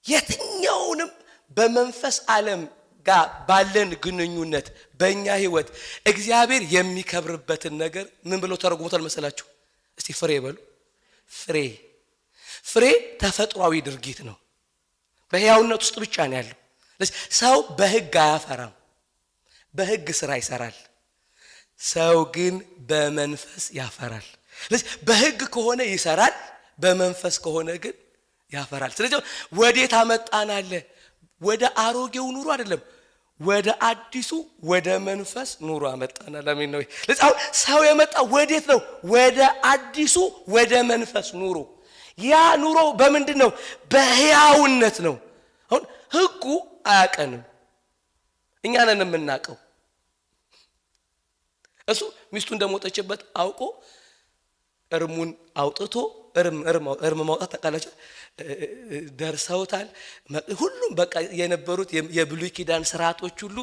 የትኛውንም በመንፈስ ዓለም ጋር ባለን ግንኙነት በእኛ ህይወት እግዚአብሔር የሚከብርበትን ነገር ምን ብሎ ተረጉሞታል መሰላችሁ? እስቲ ፍሬ በሉ። ፍሬ ተፈጥሯዊ ድርጊት ነው። በሕያውነት ውስጥ ብቻ ነው ያለው። ሰው በሕግ አያፈራም፣ በሕግ ስራ ይሰራል። ሰው ግን በመንፈስ ያፈራል። በሕግ ከሆነ ይሰራል፣ በመንፈስ ከሆነ ግን ያፈራል። ስለዚህ ወዴት አመጣናለ? ወደ አሮጌው ኑሮ አይደለም፣ ወደ አዲሱ ወደ መንፈስ ኑሮ አመጣናል። አሜን ነው። ለዚህ ሰው የመጣው ወዴት ነው? ወደ አዲሱ ወደ መንፈስ ኑሮ። ያ ኑሮ በምንድን ነው? በሕያውነት ነው። አሁን ሕጉ አያቀንም፣ እኛ ነን የምናቀው። እሱ ሚስቱ እንደሞተችበት አውቆ እርሙን አውጥቶ እርም ማውጣት ተቃላቸው ደርሰውታል። ሁሉም በቃ የነበሩት የብሉይ ኪዳን ስርዓቶች ሁሉ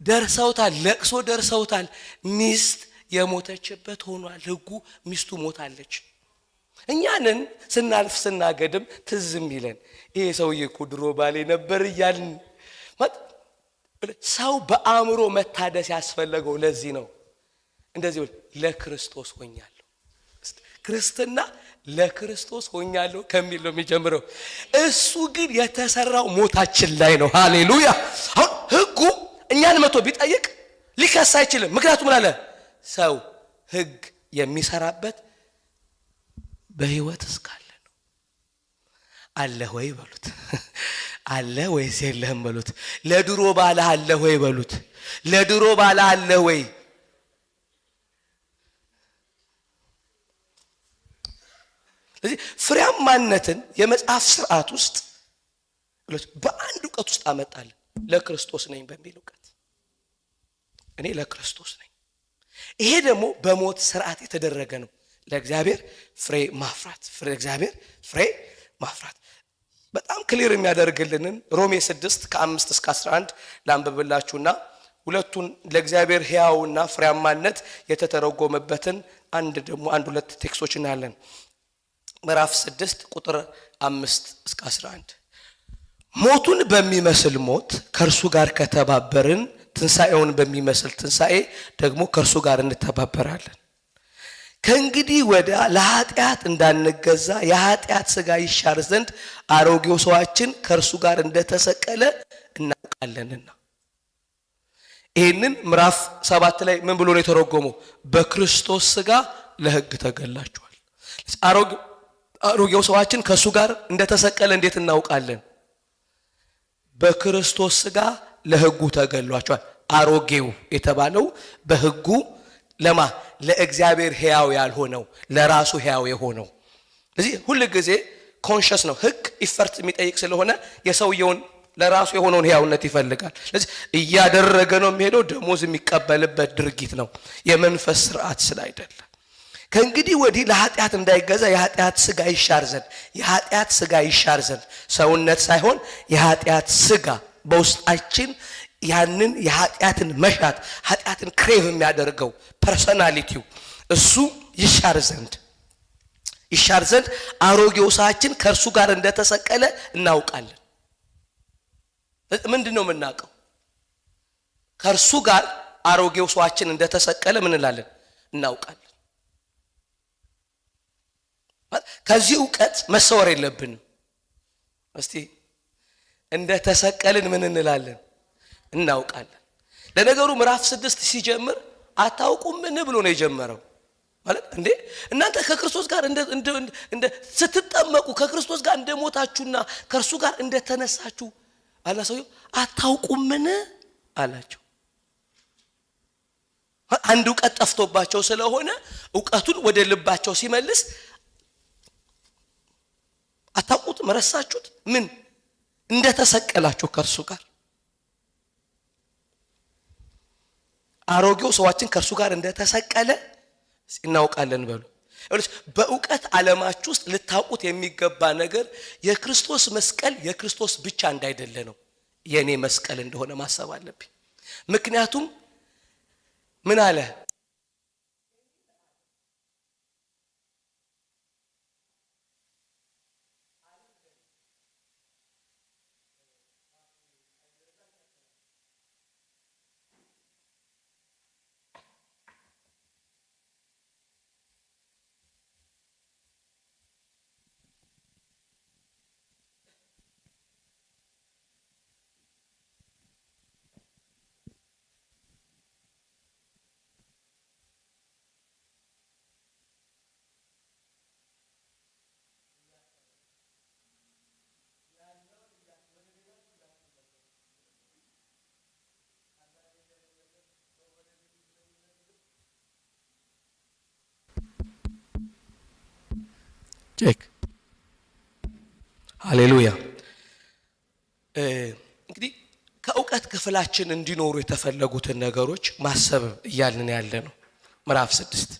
ደርሰውታል፣ ለቅሶ ደርሰውታል። ሚስት የሞተችበት ሆኗል። ሕጉ ሚስቱ ሞታለች። እኛንን ስናልፍ ስናገድም ትዝም ይለን ይሄ ሰውዬ እኮ ድሮ ባሌ ነበር እያልን። ሰው በአእምሮ መታደስ ያስፈለገው ለዚህ ነው። እንደዚህ ለክርስቶስ ሆኛለሁ። ክርስትና ለክርስቶስ ሆኛለሁ ከሚል ነው የሚጀምረው። እሱ ግን የተሰራው ሞታችን ላይ ነው። ሃሌሉያ። አሁን ሕጉ እኛን መቶ ቢጠይቅ ሊከስ አይችልም። ምክንያቱም ምን አለ? ሰው ሕግ የሚሰራበት በህይወት እስካለ ነው። አለ ወይ በሉት። አለ ወይስ የለህም በሉት። ለድሮ ባለህ አለ ወይ በሉት። ለድሮ ባለህ አለ ወይ? ስለዚህ ፍሬያማነትን የመጽሐፍ ስርዓት ውስጥ በአንድ እውቀት ውስጥ አመጣለን። ለክርስቶስ ነኝ በሚል እውቀት እኔ ለክርስቶስ ነኝ። ይሄ ደግሞ በሞት ስርዓት የተደረገ ነው። ለእግዚአብሔር ፍሬ ማፍራት፣ ለእግዚአብሔር ፍሬ ማፍራት። በጣም ክሊር የሚያደርግልንን ሮሜ 6 ከ5 እስከ 11 ላንብብላችሁና ሁለቱን ለእግዚአብሔር ሕያውና ፍሬያማነት የተተረጎመበትን አንድ ሁለት ቴክስቶች እናያለን። ምዕራፍ 6 ቁጥር 5 እስከ 11 ሞቱን በሚመስል ሞት ከእርሱ ጋር ከተባበርን ትንሣኤውን በሚመስል ትንሣኤ ደግሞ ከእርሱ ጋር እንተባበራለን። ከእንግዲህ ወዲያ ለኃጢአት እንዳንገዛ የኃጢአት ሥጋ ይሻር ዘንድ አሮጌው ሰዋችን ከእርሱ ጋር እንደተሰቀለ እናውቃለንና። ይህንን ምዕራፍ 7 ላይ ምን ብሎ ነው የተረጎመው? በክርስቶስ ሥጋ ለሕግ ተገላችኋል። አሮጌው ሰዋችን ከእሱ ጋር እንደተሰቀለ እንዴት እናውቃለን? በክርስቶስ ሥጋ ለሕጉ ተገሏቸዋል። አሮጌው የተባለው በሕጉ ለእግዚአብሔር ሕያው ያልሆነው ለራሱ ሕያው የሆነው። ስለዚህ ሁሉ ጊዜ ኮንሽስ ነው። ሕግ ኢፈርት የሚጠይቅ ስለሆነ የሰውየውን ለራሱ የሆነውን ሕያውነት ይፈልጋል። ስለዚህ እያደረገ ነው የሚሄደው፣ ደሞዝ የሚቀበልበት ድርጊት ነው፣ የመንፈስ ስርዓት ስላይደለ። ከእንግዲህ ወዲህ ለኃጢአት እንዳይገዛ የኃጢአት ሥጋ ይሻር ዘንድ ሰውነት ሳይሆን የኃጢአት ሥጋ በውስጣችን ያንን የኃጢአትን መሻት ኃጢአትን ክሬቭ የሚያደርገው ፐርሰናሊቲው እሱ ይሻር ዘንድ አሮጌው ሰዋችን ከእርሱ ጋር እንደተሰቀለ እናውቃለን። ምንድነው የምናውቀው? ከእርሱ ጋር አሮጌው ሰዋችን እንደተሰቀለ ምን እንላለን? እናውቃለን። ከዚህ ዕውቀት መሰወር የለብንም። እስቲ እንደተሰቀልን ምን እንላለን? እናውቃለን። ለነገሩ ምዕራፍ 6 ሲጀምር አታውቁም ምን ብሎ ነው የጀመረው? ማለት እንዴ እናንተ ከክርስቶስ ጋር እንደ ስትጠመቁ ከክርስቶስ ጋር እንደሞታችሁና ከእርሱ ጋር እንደተነሳችሁ አላሰው አታውቁም ምን አላቸው። አንድ ዕውቀት ጠፍቶባቸው ስለሆነ ዕውቀቱን ወደ ልባቸው ሲመልስ አታውቁት መረሳችሁት ምን እንደተሰቀላችሁ ከእርሱ ጋር አሮጌው ሰዋችን ከእርሱ ጋር እንደተሰቀለ እናውቃለን በሉ። በዕውቀት ዓለማችሁ ውስጥ ልታውቁት የሚገባ ነገር የክርስቶስ መስቀል የክርስቶስ ብቻ እንዳይደለ ነው፣ የኔ መስቀል እንደሆነ ማሰብ አለብኝ። ምክንያቱም ምን አለ? ቼክ ሃሌሉያ። እንግዲህ ከዕውቀት ክፍላችን እንዲኖሩ የተፈለጉትን ነገሮች ማሰብ እያልን ያለ ነው። ምዕራፍ 6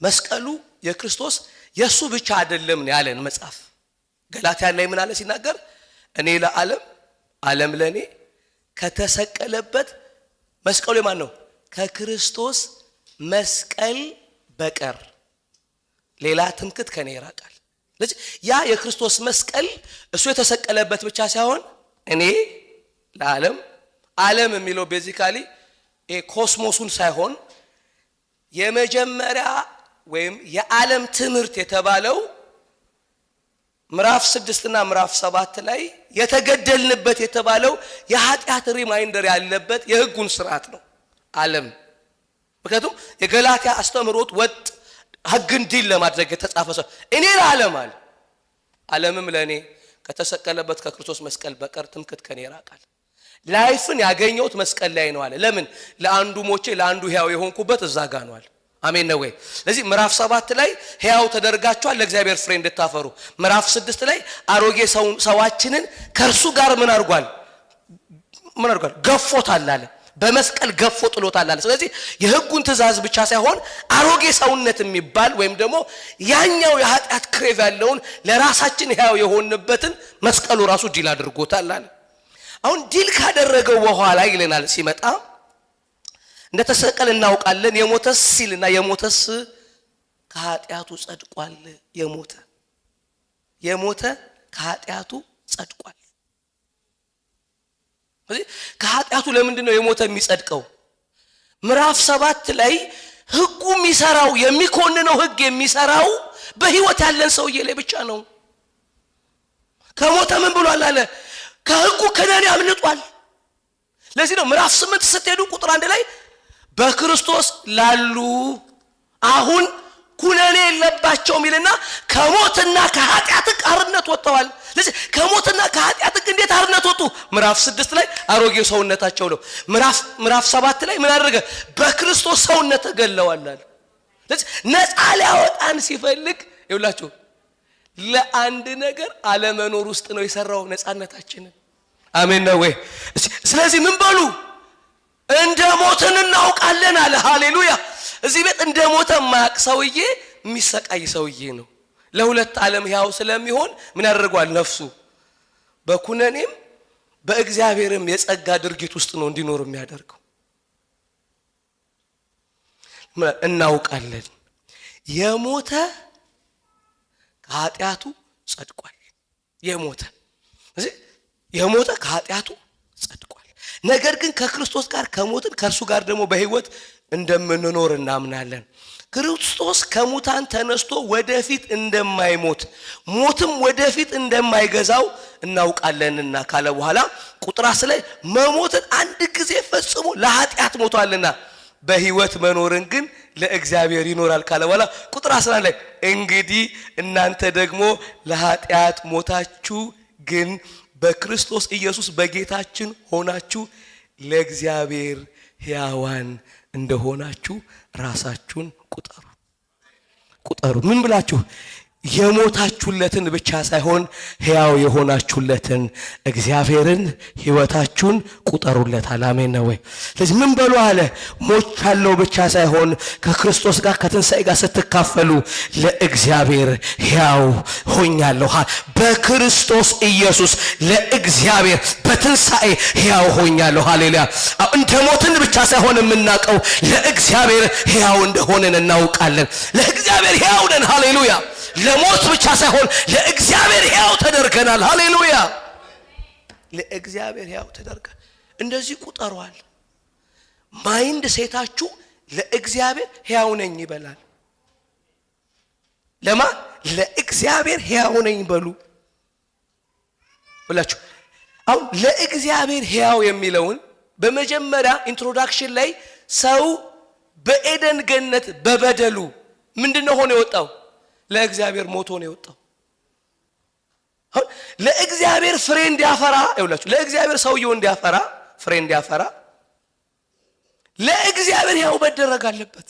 መስቀሉ የክርስቶስ የሱ ብቻ አይደለም ነው ያለን መጽሐፍ። ገላትያ ላይ ምን አለ ሲናገር? እኔ ለዓለም ዓለም ለኔ ከተሰቀለበት መስቀሉ የማን ነው? ከክርስቶስ መስቀል በቀር ሌላ ትምክህት ከኔ ይራቃል። ስለዚህ ያ የክርስቶስ መስቀል እሱ የተሰቀለበት ብቻ ሳይሆን እኔ ዓለም የሚለው ቤዚካሊ ኮስሞሱን ሳይሆን የመጀመሪያ ወይም የዓለም ትምህርት የተባለው ምዕራፍ 6 እና ምዕራፍ 7 ላይ የተገደልንበት የተባለው የኃጢአት ሪማይንደር ያለበት የሕጉን ስርዓት ነው ዓለም። ምክንያቱም የገላትያ አስተምህሮት ወጥ ሕግን ዲል ለማድረግ የተጻፈ ሰው እኔ ለዓለም አለ፣ ዓለምም ለኔ ከተሰቀለበት ከክርስቶስ መስቀል በቀር ትምክህት ከኔ ይራቃል። ላይፍን ያገኘሁት መስቀል ላይ ነው አለ። ለምን? ለአንዱ ሞቼ ለአንዱ ሕያው የሆንኩበት እዛ ጋር ነው አለ። አሜን ነው ወይ? ስለዚህ ምዕራፍ 7 ላይ ሕያው ተደርጋችኋል ለእግዚአብሔር ፍሬ እንድታፈሩ፣ ምዕራፍ 6 ላይ አሮጌ ሰዋችንን ከእርሱ ጋር ምን አድርጓል? ገፎታል አለ። በመስቀል ገፎ ጥሎታል አለ። ስለዚህ የሕጉን ትእዛዝ ብቻ ሳይሆን አሮጌ ሰውነት የሚባል ወይም ደግሞ ያኛው የኃጢአት ክሬቭ ያለውን ለራሳችን ሕያው የሆንበትን መስቀሉ ራሱ ዲል አድርጎታል አለ። አሁን ዲል ካደረገው በኋላ ይለናል ሲመጣ እንደተሰቀለ እናውቃለን። የሞተስ ሲልና የሞተስ ከኃጢአቱ ጸድቋል። የሞተ ከኃጢአቱ ጸድቋል። ስለዚህ ከኃጢአቱ ለምንድን ነው የሞተ የሚጸድቀው? ምዕራፍ 7 ላይ ሕጉ የሚሰራው የሚኮንነው ሕግ የሚሰራው በህይወት ያለን ሰውዬ ላይ ብቻ ነው። ከሞተ ምን ብሏል አለ? ከሕጉ ከነኔ አምልጧል። ለዚህ ነው ምዕራፍ 8 ስትሄዱ ቁጥር 1 ላይ በክርስቶስ ላሉ አሁን ኩነኔ የለባቸውም ይልና ከሞትና ከኃጢአት አርነት ወጥተዋል። ስለዚህ ከሞትና ከኃጢአት እንዴት አርነት ወጡ? ምዕራፍ 6 ላይ አሮጌው ሰውነታቸው ነው። ምዕራፍ 7 ላይ ምን አደረገ? በክርስቶስ ሰውነት ተገለዋል አለ። ስለዚህ ነፃ ሊያወጣን ሲፈልግ ይውላችሁ ለአንድ ነገር አለመኖር ውስጥ ነው የሰራው ነፃነታችንን። አሜን ነው ወይ? ስለዚህ ምን በሉ እንደ ሞትን እናውቃለን አለ። ሃሌሉያ። እዚህ ቤት እንደ ሞተ ማቅ ሰውዬ የሚሰቃይ ሰውዬ ነው። ለሁለት ዓለም ሕያው ስለሚሆን ምን ያደርጋል? ነፍሱ በኩነኔም በእግዚአብሔርም የጸጋ ድርጊት ውስጥ ነው እንዲኖር የሚያደርገው። እናውቃለን የሞተ ከኃጢአቱ ጸድቋል። የሞተ ከኃጢአቱ ጸድቋል። ነገር ግን ከክርስቶስ ጋር ከሞትን ከእርሱ ጋር ደግሞ በሕይወት እንደምንኖር እናምናለን። ክርስቶስ ከሙታን ተነስቶ ወደፊት እንደማይሞት ሞትም ወደፊት እንደማይገዛው እናውቃለንና ካለ በኋላ ቁጥር 10 ላይ መሞትን አንድ ጊዜ ፈጽሞ ለኃጢአት ሞቷልና በሕይወት መኖርን ግን ለእግዚአብሔር ይኖራል ካለ በኋላ ቁጥር 11 ላይ እንግዲህ እናንተ ደግሞ ለኃጢአት ሞታችሁ ግን በክርስቶስ ኢየሱስ በጌታችን ሆናችሁ ለእግዚአብሔር ሕያዋን እንደሆናችሁ ራሳችሁን ቁጠሩ። ምን ብላችሁ? የሞታችሁለትን ብቻ ሳይሆን ሕያው የሆናችሁለትን እግዚአብሔርን ሕይወታችሁን ቁጠሩለታል። አሜን ነው ወይ? ስለዚህ ምን በሉ አለ? ሞቻለሁ ብቻ ሳይሆን ከክርስቶስ ጋር ከትንሣኤ ጋር ስትካፈሉ ለእግዚአብሔር ሕያው ሆኛለሁ። በክርስቶስ ኢየሱስ ለእግዚአብሔር በትንሣኤ ሕያው ሆኛለሁ። ሃሌሉያ። እንደ ሞትን ብቻ ሳይሆን የምናውቀው ለእግዚአብሔር ሕያው እንደሆነን እናውቃለን። ለእግዚአብሔር ሕያው ነን። ሃሌሉያ። ለሞት ብቻ ሳይሆን ለእግዚአብሔር ሕያው ተደርገናል። ሃሌሉያ። ለእግዚአብሔር ሕያው ተደርገ እንደዚህ ቁጠሯል። ማይንድ ሴታችሁ ለእግዚአብሔር ሕያው ነኝ ይበላል። ለእግዚአብሔር ሕያው ነኝ በሉ ብላችሁ አሁን ለእግዚአብሔር ሕያው የሚለውን በመጀመሪያ ኢንትሮዳክሽን ላይ ሰው በኤደን ገነት በበደሉ ምንድነው ሆኖ የወጣው? ለእግዚአብሔር ሞቶ ነው የወጣው። አሁን ለእግዚአብሔር ፍሬ እንዲያፈራ ይውላችሁ፣ ለእግዚአብሔር ሰውየው እንዲያፈራ ፍሬ እንዲያፈራ ለእግዚአብሔር ሕያው መደረግ አለበት።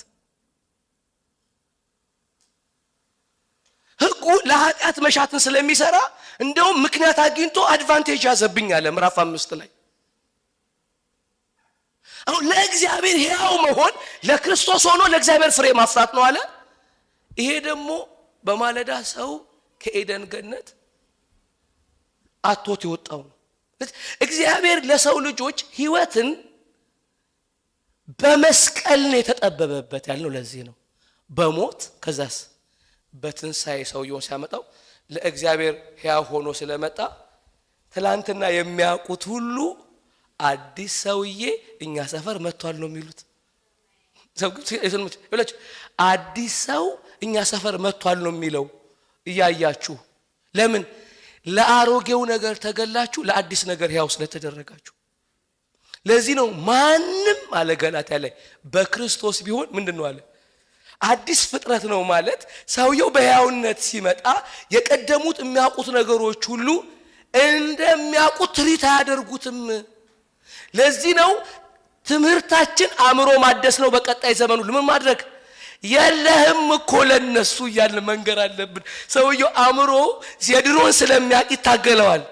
ሕጉ ለኃጢአት መሻትን ስለሚሰራ እንደውም ምክንያት አግኝቶ አድቫንቴጅ ያዘብኝ አለ ምዕራፍ 5 ላይ። አሁን ለእግዚአብሔር ሕያው መሆን ለክርስቶስ ሆኖ ለእግዚአብሔር ፍሬ ማፍራት ነው አለ። ይሄ ደግሞ በማለዳ ሰው ከኤደን ገነት አጥቶት የወጣው ነው። እግዚአብሔር ለሰው ልጆች ሕይወትን በመስቀል ነው የተጠበበበት ያለው። ለዚህ ነው በሞት ከዛስ በትንሣኤ ሰውየውን ሲያመጣው ለእግዚአብሔር ሕያው ሆኖ ስለመጣ ትላንትና የሚያውቁት ሁሉ አዲስ ሰውዬ እኛ ሰፈር መጥቷል ነው የሚሉት። አዲስ ሰው እኛ ሰፈር መጥቷል ነው የሚለው እያያችሁ። ለምን? ለአሮጌው ነገር ተገላችሁ ለአዲስ ነገር ሕያው ስለተደረጋችሁ። ለዚህ ነው ማንም አለ ገላትያ ላይ በክርስቶስ ቢሆን ምንድነው አለ? አዲስ ፍጥረት ነው ማለት ሰውየው በሕያውነት ሲመጣ የቀደሙት የሚያውቁት ነገሮች ሁሉ እንደሚያውቁት ትሪት አያደርጉትም። ለዚህ ነው ትምህርታችን አእምሮ ማደስ ነው። በቀጣይ ዘመኑ ምን ማድረግ የለህም እኮ ለነሱ እያልን መንገር አለብን። ሰውየው አእምሮ የድሮን ስለሚያውቅ ይታገለዋል።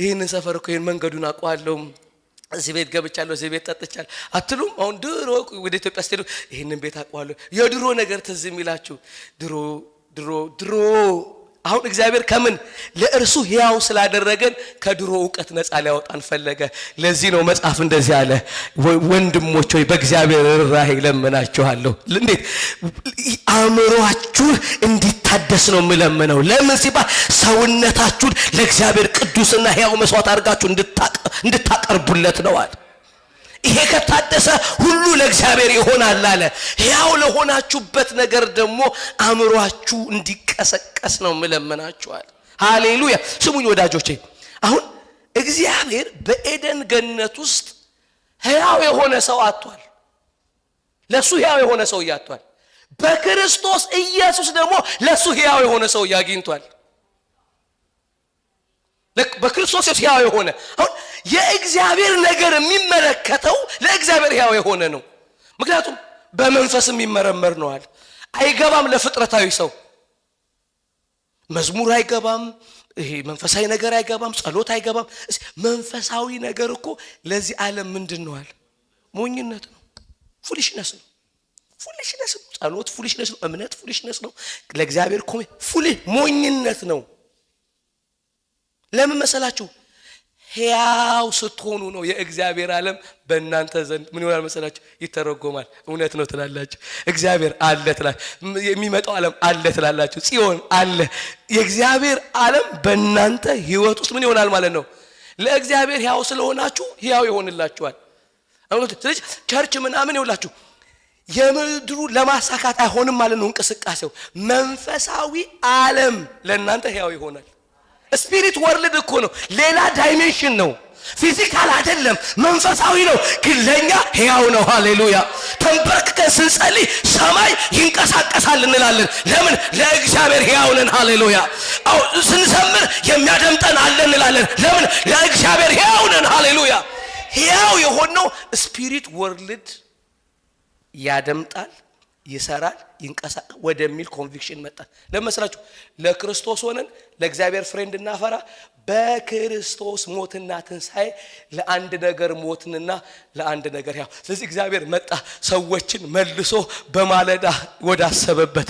ይህንን ሰፈር እኮ ይህን መንገዱን አውቀዋለሁ እዚህ ቤት ገብቻለሁ እዚህ ቤት ጠጥቻለሁ አትሉም? አሁን ድሮ ወደ ኢትዮጵያ ስትሄዱ ይሄንን ቤት አውቀዋለሁ የድሮ ነገር ትዝ የሚላችሁ ድሮ አሁን እግዚአብሔር ከምን ለእርሱ ሕያው ስላደረገን ከድሮ ዕውቀት ነፃ ሊያወጣን ፈለገ። ለዚህ ነው መጽሐፍ እንደዚህ አለ፣ ወንድሞች ሆይ በእግዚአብሔር ርኅራኄ ለምናችኋለሁ። እንዴት አእምሮአችሁን እንዲታደስ ነው የምለምነው። ለምን ሲባል ሰውነታችሁን ለእግዚአብሔር ቅዱስና ሕያው መስዋዕት አድርጋችሁ እንድታቀርቡለት ነው አለ። ይሄ ከታደሰ ሁሉ ለእግዚአብሔር ይሆናል አለ። ሕያው ለሆናችሁበት ነገር ደግሞ አእምሮአችሁ እንዲቀሰቀስ ነው የምለምናችኋል። ሃሌሉያ። ስሙኝ ወዳጆቼ፣ አሁን እግዚአብሔር በኤደን ገነት ውስጥ ሕያው የሆነ ሰው አጥቷል። ለሱ ሕያው የሆነ ሰው ያጥቷል። በክርስቶስ ኢየሱስ ደግሞ ለሱ ሕያው የሆነ ሰው ያግኝቷል። በክርስቶስ ሕያው የሆነ አሁን የእግዚአብሔር ነገር የሚመለከተው ለእግዚአብሔር ሕያው የሆነ ነው። ምክንያቱም በመንፈስ የሚመረመር ነው አለ። አይገባም ለፍጥረታዊ ሰው መዝሙር አይገባም፣ ይሄ መንፈሳዊ ነገር አይገባም፣ ጸሎት አይገባም። መንፈሳዊ ነገር እኮ ለዚህ ዓለም ምንድነው አለ? ሞኝነት ነው፣ ፉሊሽነስ ነው። ጸሎት ፉሊሽነስ ነው፣ እምነት ፉሊሽነስ ነው፣ ለእግዚአብሔር ሞኝነት ነው። ለምን መሰላችሁ? ሕያው ስትሆኑ ነው የእግዚአብሔር ዓለም በእናንተ ዘንድ ምን ይሆናል መሰላችሁ? ይተረጎማል። እውነት ነው ትላላችሁ። እግዚአብሔር አለ ትላላችሁ። የሚመጣው ዓለም አለ ትላላችሁ። ጽዮን አለ። የእግዚአብሔር ዓለም በእናንተ ሕይወት ውስጥ ምን ይሆናል ማለት ነው? ለእግዚአብሔር ሕያው ስለሆናችሁ ሕያው ይሆንላችኋል። ስለዚህ ቸርች ምናምን ይውላችሁ የምድሩ ለማሳካት አይሆንም ማለት ነው እንቅስቃሴው። መንፈሳዊ ዓለም ለእናንተ ሕያው ይሆናል። ስፒሪት ወርልድ እኮ ነው፣ ሌላ ዳይሜንሽን ነው፣ ፊዚካል አይደለም፣ መንፈሳዊ ነው፣ ግን ለኛ ሕያው ነው። ሃሌሉያ። ተንበርክከን ስንጸልይ ሰማይ ይንቀሳቀሳል እንላለን። ለምን? ለእግዚአብሔር ሕያው ነን። ሃሌሉያ። አው ስንዘምር የሚያደምጠን አለ እንላለን። ለምን? ለእግዚአብሔር ሕያው ነን። ሃሌሉያ። ሕያው የሆነው ስፒሪት ወርልድ ያደምጣል፣ ይሰራል፣ ይንቀሳቀስ ወደሚል ኮንቪክሽን መጣ። ለመስላችሁ ለክርስቶስ ሆነን ለእግዚአብሔር ፍሬንድ እናፈራ በክርስቶስ ሞትና ትንሣኤ ለአንድ ነገር ሞትንና ለአንድ ነገር ሕያው። ስለዚህ እግዚአብሔር መጣ ሰዎችን መልሶ በማለዳ ወዳሰበበት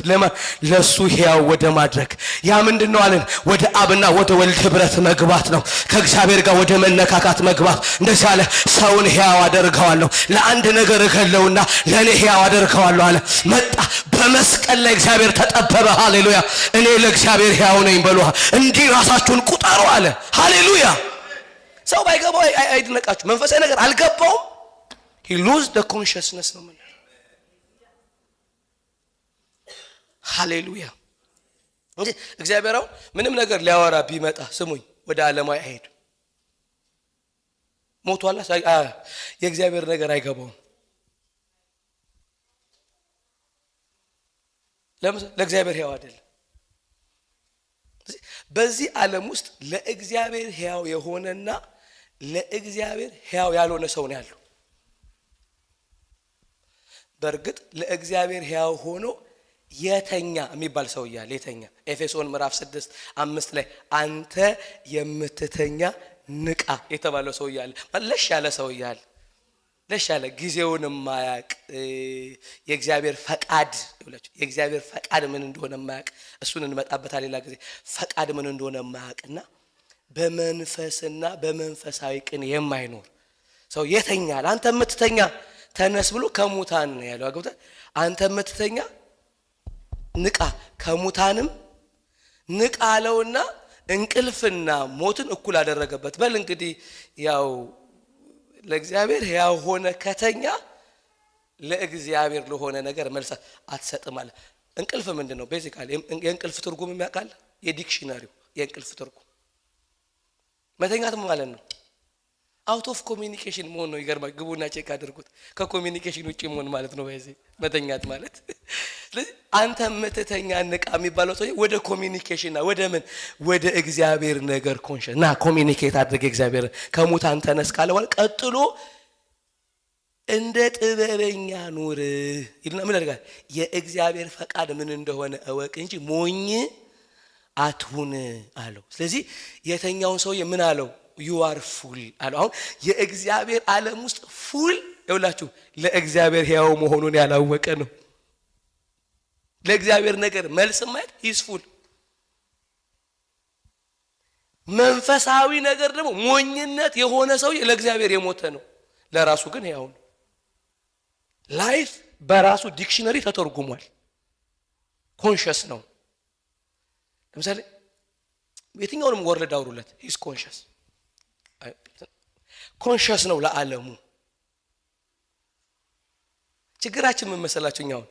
ለሱ ሕያው ወደ ማድረግ። ያ ምንድነው አለን? ወደ አብና ወደ ወልድ ህብረት መግባት ነው። ከእግዚአብሔር ጋር ወደ መነካካት መግባት። እንደዚህ አለ፣ ሰውን ሕያው አደርገዋለሁ፣ ለአንድ ነገር እገለውና ለኔ ሕያው አደርገዋለሁ አለ። መጣ በመስቀል ላይ እግዚአብሔር ተጠበበ። ሃሌሉያ። እኔ ለእግዚአብሔር ሕያው ነኝ በሉ። እንዲህ ራሳችሁን ቁጠሩ አለ። ሃሌሉያ። ሰው ባይገባው አይድነቃችሁ። መንፈሳዊ ነገር አልገባውም፣ he lose the consciousness ነው ማለት። ሃሌሉያ። እንጂ እግዚአብሔር አሁን ምንም ነገር ሊያወራ ቢመጣ ስሙኝ፣ ወደ ዓለማዊ አይሄድ። ሞቷላ የእግዚአብሔር ነገር አይገባውም። ለእግዚአብሔር ሕያው አይደለም። በዚህ ዓለም ውስጥ ለእግዚአብሔር ሕያው የሆነና ለእግዚአብሔር ሕያው ያልሆነ ሰው ነው ያለው። በእርግጥ ለእግዚአብሔር ሕያው ሆኖ የተኛ የሚባል ሰው እያለ የተኛ ኤፌሶን ምዕራፍ 6:5 ላይ አንተ የምትተኛ ንቃ የተባለው ሰው እያለ ለሽ ያለ ሰው እያለ ለሻለ ጊዜውን ማያቅ የእግዚአብሔር ፈቃድ ይላችሁ የእግዚአብሔር ፈቃድ ምን እንደሆነ ማያቅ እሱን እንመጣበታለን ሌላ ጊዜ። ፈቃድ ምን እንደሆነ ማያቅና በመንፈስና በመንፈሳዊ ቅን የማይኖር ሰው የተኛል። አንተ የምትተኛ ተነስ ብሎ ከሙታን ነው ያለው። አግብታ አንተ የምትተኛ ንቃ ከሙታንም ንቃ አለውና እንቅልፍና ሞትን እኩል አደረገበት። በል እንግዲህ ያው ለእግዚአብሔር ሕያው ሆነ ከተኛ ለእግዚአብሔር ለሆነ ነገር መልስ አትሰጥም አለ። እንቅልፍ ምንድነው? ቤዚካሊ የእንቅልፍ ትርጉም የሚያውቃል? የዲክሽነሪው የእንቅልፍ ትርጉም መተኛት ማለት ነው። አውት ኦፍ ኮሚኒኬሽን መሆን ነው። ይገርማል። ግቡና ቼክ አድርጉት። ከኮሚኒኬሽን ውጪ መሆን ማለት ነው በዚህ መተኛት ማለት። ስለዚህ አንተ የምትተኛ ንቃ የሚባለው ሰው ወደ ኮሚኒኬሽን ወደ ምን ወደ እግዚአብሔር ነገር ኮንሽስ ና ኮሚኒኬት አድርግ። እግዚአብሔር ከሙታን ተነስ ካለ በኋላ ቀጥሎ እንደ ጥበበኛ ኑር ይልና ምን ያደርጋል? የእግዚአብሔር ፈቃድ ምን እንደሆነ እወቅ እንጂ ሞኝ አትሁን አለው። ስለዚህ የተኛውን ሰው ምን አለው? you are full አለ። አሁን የእግዚአብሔር ዓለም ውስጥ ፉል ይውላችሁ ለእግዚአብሔር ሕያው መሆኑን ያላወቀ ነው። ለእግዚአብሔር ነገር መልስ ማለት he's full። መንፈሳዊ ነገር ደግሞ ሞኝነት የሆነ ሰው ለእግዚአብሔር የሞተ ነው፣ ለራሱ ግን ሕያው ነው። ላይፍ በራሱ ዲክሽነሪ ተተርጉሟል። ኮንሽስ ነው። ለምሳሌ የትኛውንም ወርልድ አውሩለት he's ኮንሽስ ነው ለዓለሙ። ችግራችን ምን መሰላችሁ? እኛው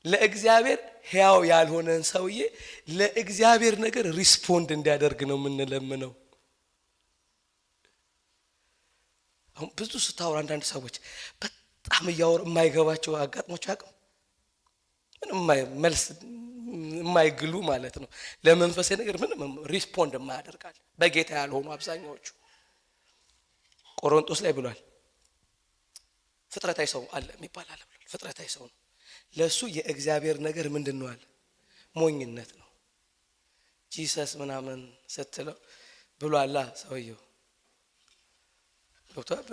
ለእግዚአብሔር ሕያው ያልሆነን ሰውዬ ለእግዚአብሔር ነገር ሪስፖንድ እንዲያደርግ ነው የምንለምነው። አሁን ብዙ ስታወራ አንዳንድ ሰዎች በጣም እያወሩ የማይገባቸው አጋጥሞች አቅም ምንም መልስ የማይግሉ ማለት ነው። ለመንፈሳዊ ነገር ምንም ሪስፖንድ የማያደርጋል በጌታ ያልሆኑ አብዛኛዎቹ። ቆሮንቶስ ላይ ብሏል ፍጥረታዊ ሰው አለ የሚባል አለ ብሏል። ፍጥረታዊ ሰው ነው፣ ለሱ የእግዚአብሔር ነገር ምንድነው አለ? ሞኝነት ነው። ጂሰስ ምናምን ስትለው ብሏላ ሰውየው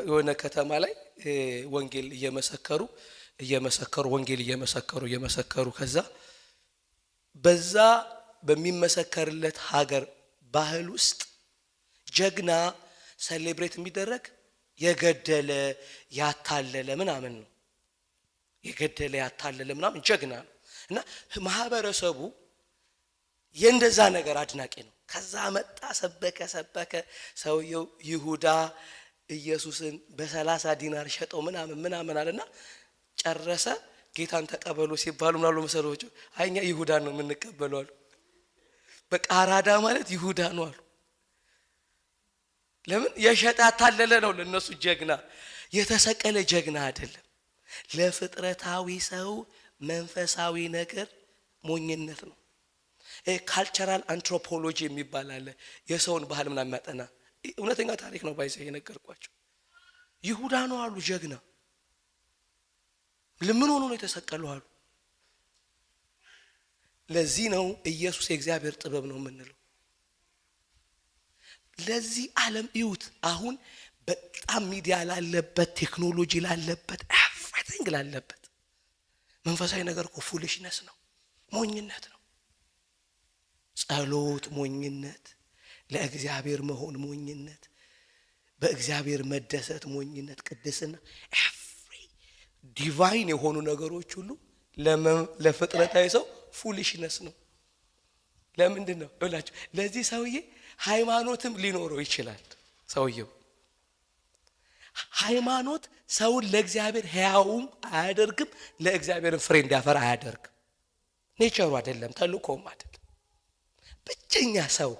የሆነ ከተማ ላይ ወንጌል እየመሰከሩ ወንጌል እየመሰከሩ ከዛ በዛ በሚመሰከርለት ሀገር ባህል ውስጥ ጀግና ሴሌብሬት የሚደረግ የገደለ ያታለለ ምናምን ነው። የገደለ ያታለለ ምናምን ጀግና ነው እና ማህበረሰቡ የእንደዛ ነገር አድናቂ ነው። ከዛ መጣ ሰበከ ሰውየው ይሁዳ ኢየሱስን በ30 ዲናር ሸጠው ምናምን አለና ጨረሰ። ጌታን ተቀበሉ ሲባሉ ምናሉ መሰሎቹ አይኛ ይሁዳ ነው የምንቀበለው አሉ። በቃ አራዳ ማለት ይሁዳ ነው አሉ። ለምን? የሸጠ ያታለለ ነው ለነሱ ጀግና። የተሰቀለ ጀግና አይደለም። ለፍጥረታዊ ሰው መንፈሳዊ ነገር ሞኝነት ነው። ካልቸራል አንትሮፖሎጂ የሚባል አለ፣ የሰውን ባህል ምናምን የሚያጠና እውነተኛ ታሪክ ነው። ባይዘ የነገርኳቸው ይሁዳ ነው አሉ ጀግና። ለምን ሆኖ ነው የተሰቀለው አሉ። ለዚህ ነው ኢየሱስ የእግዚአብሔር ጥበብ ነው የምንለው። ለዚህ ዓለም እዩት። አሁን በጣም ሚዲያ ላለበት፣ ቴክኖሎጂ ላለበት፣ ኤቭሪቲንግ ላለበት መንፈሳዊ ነገር እኮ ፉሊሽነስ ነው፣ ሞኝነት ነው። ጸሎት ሞኝነት፣ ለእግዚአብሔር መሆን ሞኝነት፣ በእግዚአብሔር መደሰት ሞኝነት፣ ቅድስና ዲቫይን የሆኑ ነገሮች ሁሉ ለፍጥረታዊ ሰው ፉሊሽነስ ነው። ለምንድን ነው እላችሁ? ለዚህ ሰውዬ ሃይማኖትም ሊኖረው ይችላል። ሰውየው ሃይማኖት ሰውን ለእግዚአብሔር ሕያውም አያደርግም፣ ለእግዚአብሔርን ፍሬ እንዲያፈራ አያደርግም። ኔቸሩ አይደለም፣ ተልእኮም አይደለም። ብቸኛ ሰው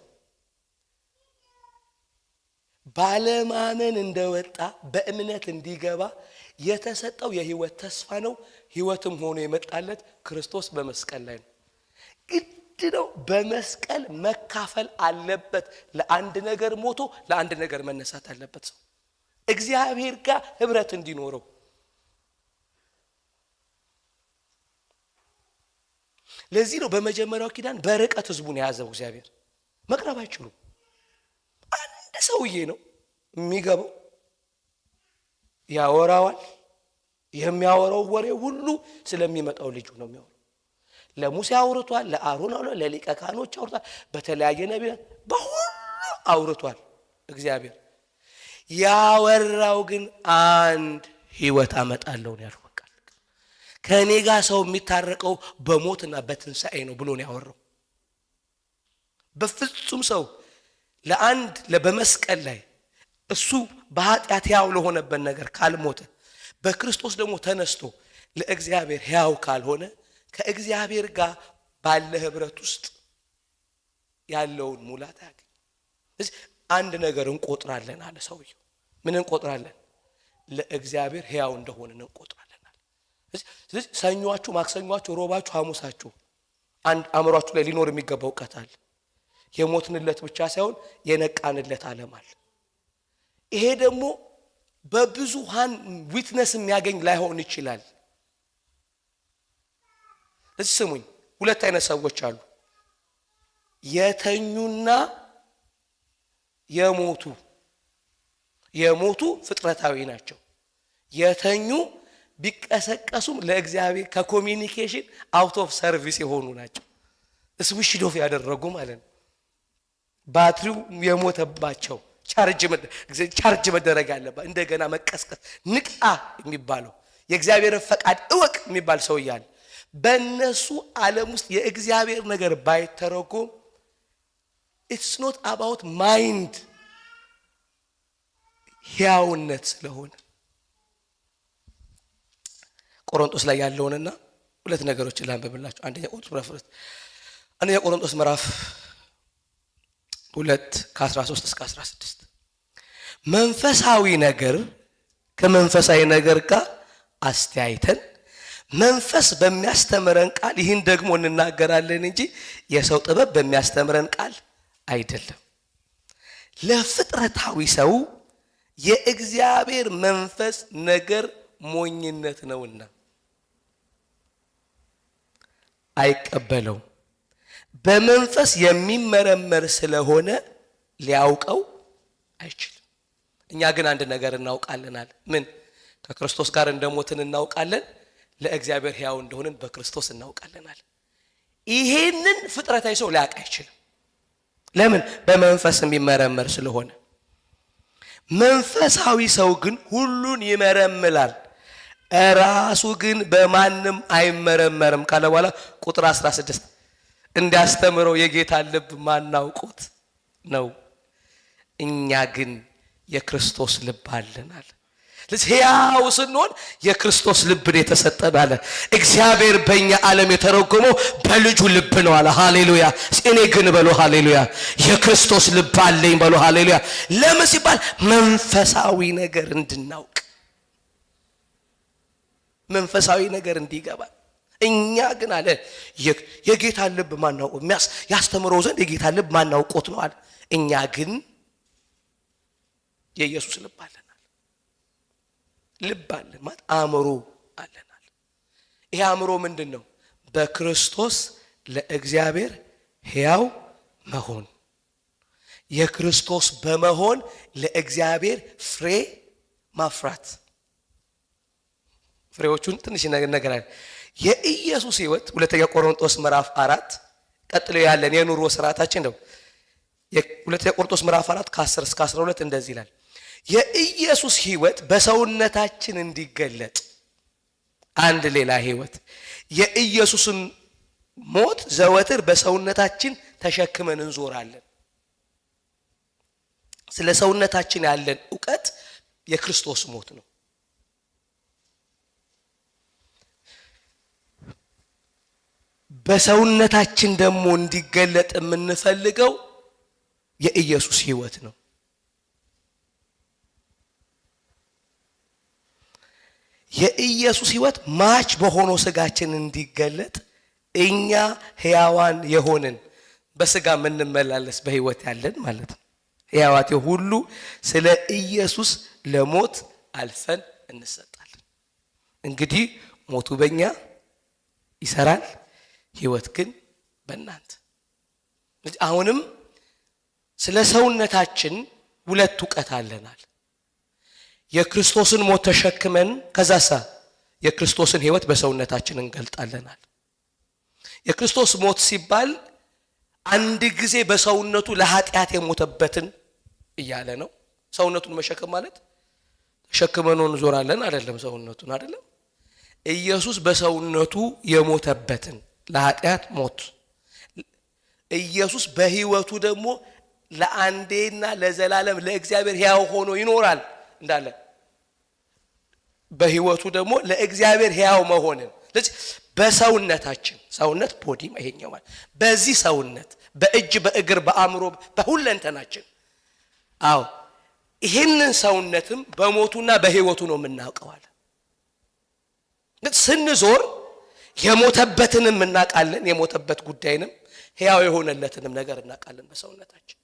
ባለማመን እንደወጣ በእምነት እንዲገባ የተሰጠው የህይወት ተስፋ ነው። ህይወትም ሆኖ የመጣለት ክርስቶስ በመስቀል ላይ ነው። ግድ ነው በመስቀል መካፈል አለበት። ለአንድ ነገር ሞቶ ለአንድ ነገር መነሳት አለበት ሰው እግዚአብሔር ጋር ህብረት እንዲኖረው። ለዚህ ነው በመጀመሪያው ኪዳን በርቀት ህዝቡን የያዘው እግዚአብሔር። መቅረብ አይችሉም። አንድ ሰውዬ ነው የሚገባው፣ ያወራዋል። የሚያወራው ወሬ ሁሉ ስለሚመጣው ልጁ ነው የሚያወራው። ለሙሴ አውርቷል፣ ለአሮን አውርቷል፣ ለሊቀ ካህኖች አውርቷል፣ በተለያየ ነቢያት በሁሉ አውርቷል እግዚአብሔር። ያወራው ግን አንድ ህይወት አመጣለሁ ነው ያለው። በቃ ከኔ ጋር ሰው የሚታረቀው በሞትና በትንሳኤ ነው ብሎ ነው ያወራው። በፍጹም ሰው ለአንድ በመስቀል ላይ እሱ በኃጢአት ያው ለሆነበት ነገር ካልሞተ በክርስቶስ ደግሞ ተነስቶ ለእግዚአብሔር ሕያው ካልሆነ ከእግዚአብሔር ጋር ባለ ህብረት ውስጥ ያለውን ሙላት ያገኝ። ስለዚህ አንድ ነገር እንቆጥራለን አለ ሰውየው። ምን እንቆጥራለን? ለእግዚአብሔር ሕያው እንደሆነ እንቆጥራለን አለ። ስለዚህ ሰኞአችሁ፣ ማክሰኞአችሁ፣ ሮባችሁ፣ ሐሙሳችሁ አንድ አእምሯችሁ ላይ ሊኖር የሚገባው ዕውቀት አለ። የሞትንለት ብቻ ሳይሆን የነቃንለት ዓለም አለ። ይሄ ደግሞ በብዙሃን ዊትነስ የሚያገኝ ላይሆን ይችላል። እዚህ ስሙኝ፣ ሁለት አይነት ሰዎች አሉ፣ የተኙና የሞቱ የሞቱ ፍጥረታዊ ናቸው። የተኙ ቢቀሰቀሱም ለእግዚአብሔር ከኮሚኒኬሽን አውት ኦፍ ሰርቪስ የሆኑ ናቸው። ስዊችድ ኦፍ ያደረጉ ማለት ነው። ባትሪው የሞተባቸው ቻርጅ መደረግ ያለበት እንደገና መቀስቀስ ንቃ የሚባለው የእግዚአብሔርን ፈቃድ እወቅ የሚባል ሰው እያለ በእነሱ ዓለም ውስጥ የእግዚአብሔር ነገር ባይተረጎም it's not about mind ሕያውነት ስለሆነ ቆሮንቶስ ላይ ያለውንና ሁለት ነገሮችን ላንብብላችሁ። አንደኛ ቆሮንቶስ ምዕራፍ 2 ከ13 እስከ 16 መንፈሳዊ ነገር ከመንፈሳዊ ነገር ጋር አስተያይተን መንፈስ በሚያስተምረን ቃል ይህን ደግሞ እንናገራለን እንጂ የሰው ጥበብ በሚያስተምረን ቃል አይደለም። ለፍጥረታዊ ሰው የእግዚአብሔር መንፈስ ነገር ሞኝነት ነውና አይቀበለው። በመንፈስ የሚመረመር ስለሆነ ሊያውቀው አይችልም። እኛ ግን አንድ ነገር እናውቃለናል። ምን? ከክርስቶስ ጋር እንደሞትን እናውቃለን። ለእግዚአብሔር ሕያው እንደሆንን በክርስቶስ እናውቃለናል። ይሄንን ፍጥረታዊ ሰው ሊያውቅ አይችልም። ለምን? በመንፈስ የሚመረመር ስለሆነ። መንፈሳዊ ሰው ግን ሁሉን ይመረምራል፣ ራሱ ግን በማንም አይመረመርም ካለ በኋላ ቁጥር 16 እንዲያስተምረው የጌታ ልብ ማናውቆት ነው። እኛ ግን የክርስቶስ ልብ አለናል። ስለዚህ ሕያው ስንሆን የክርስቶስ ልብ ነው የተሰጠን አለ። እግዚአብሔር በእኛ ዓለም የተረጎመው በልጁ ልብ ነው አለ። ሃሌሉያ። እኔ ግን በሉ ሃሌሉያ የክርስቶስ ልብ አለኝ በሉ ሃሌሉያ። ለምን ሲባል መንፈሳዊ ነገር እንድናውቅ፣ መንፈሳዊ ነገር እንዲገባ። እኛ ግን አለ የጌታ ልብ ማናውቆት ያስተምረው ዘንድ የጌታ ልብ ማናውቆት ነው አለ። እኛ ግን የኢየሱስ ልብ አለናል። ልብ አለን ማለት አእምሮ አለናል። ይሄ አእምሮ ምንድን ነው? በክርስቶስ ለእግዚአብሔር ሕያው መሆን፣ የክርስቶስ በመሆን ለእግዚአብሔር ፍሬ ማፍራት። ፍሬዎቹን ትንሽ ነገር አለ። የኢየሱስ ሕይወት ሁለተኛ ቆሮንቶስ ምዕራፍ 4 ቀጥሎ ያለን የኑሮ ስርዓታችን ነው። ሁለተኛ ቆሮንቶስ ምዕራፍ 4 ከ10 እስከ 12 እንደዚህ ይላል። የኢየሱስ ሕይወት በሰውነታችን እንዲገለጥ አንድ ሌላ ሕይወት የኢየሱስን ሞት ዘወትር በሰውነታችን ተሸክመን እንዞራለን። ስለ ሰውነታችን ያለን ዕውቀት የክርስቶስ ሞት ነው። በሰውነታችን ደግሞ እንዲገለጥ የምንፈልገው የኢየሱስ ሕይወት ነው። የኢየሱስ ሕይወት ማች በሆነው ስጋችን እንዲገለጥ እኛ ሕያዋን የሆንን በስጋ የምንመላለስ በሕይወት ያለን ማለት ነው። ሕያዋት ሁሉ ስለ ኢየሱስ ለሞት አልፈን እንሰጣለን። እንግዲህ ሞቱ በእኛ ይሰራል፣ ሕይወት ግን በእናንተ። አሁንም ስለ ሰውነታችን ሁለት ዕውቀት አለናል። የክርስቶስን ሞት ተሸክመን ከዛሳ የክርስቶስን ሕይወት በሰውነታችን እንገልጣለናል። የክርስቶስ ሞት ሲባል አንድ ጊዜ በሰውነቱ ለኃጢአት የሞተበትን እያለ ነው። ሰውነቱን መሸከም ማለት ተሸክመን እንዞራለን አይደለም፣ ሰውነቱን አይደለም። ኢየሱስ በሰውነቱ የሞተበትን ለኃጢአት ሞት፣ ኢየሱስ በሕይወቱ ደግሞ ለአንዴና ለዘላለም ለእግዚአብሔር ሕያው ሆኖ ይኖራል እንዳለ በሕይወቱ ደግሞ ለእግዚአብሔር ሕያው መሆንን። ስለዚህ በሰውነታችን ሰውነት ቦዲ ይሄኛው ማለት በዚህ ሰውነት በእጅ በእግር በአእምሮ በሁለንተናችን አዎ ይሄንን ሰውነትም በሞቱና በሕይወቱ ነው የምናውቀዋል። ስንዞር የሞተበትንም እናውቃለን፣ የሞተበት ጉዳይንም ሕያው የሆነለትንም ነገር እናውቃለን በሰውነታችን።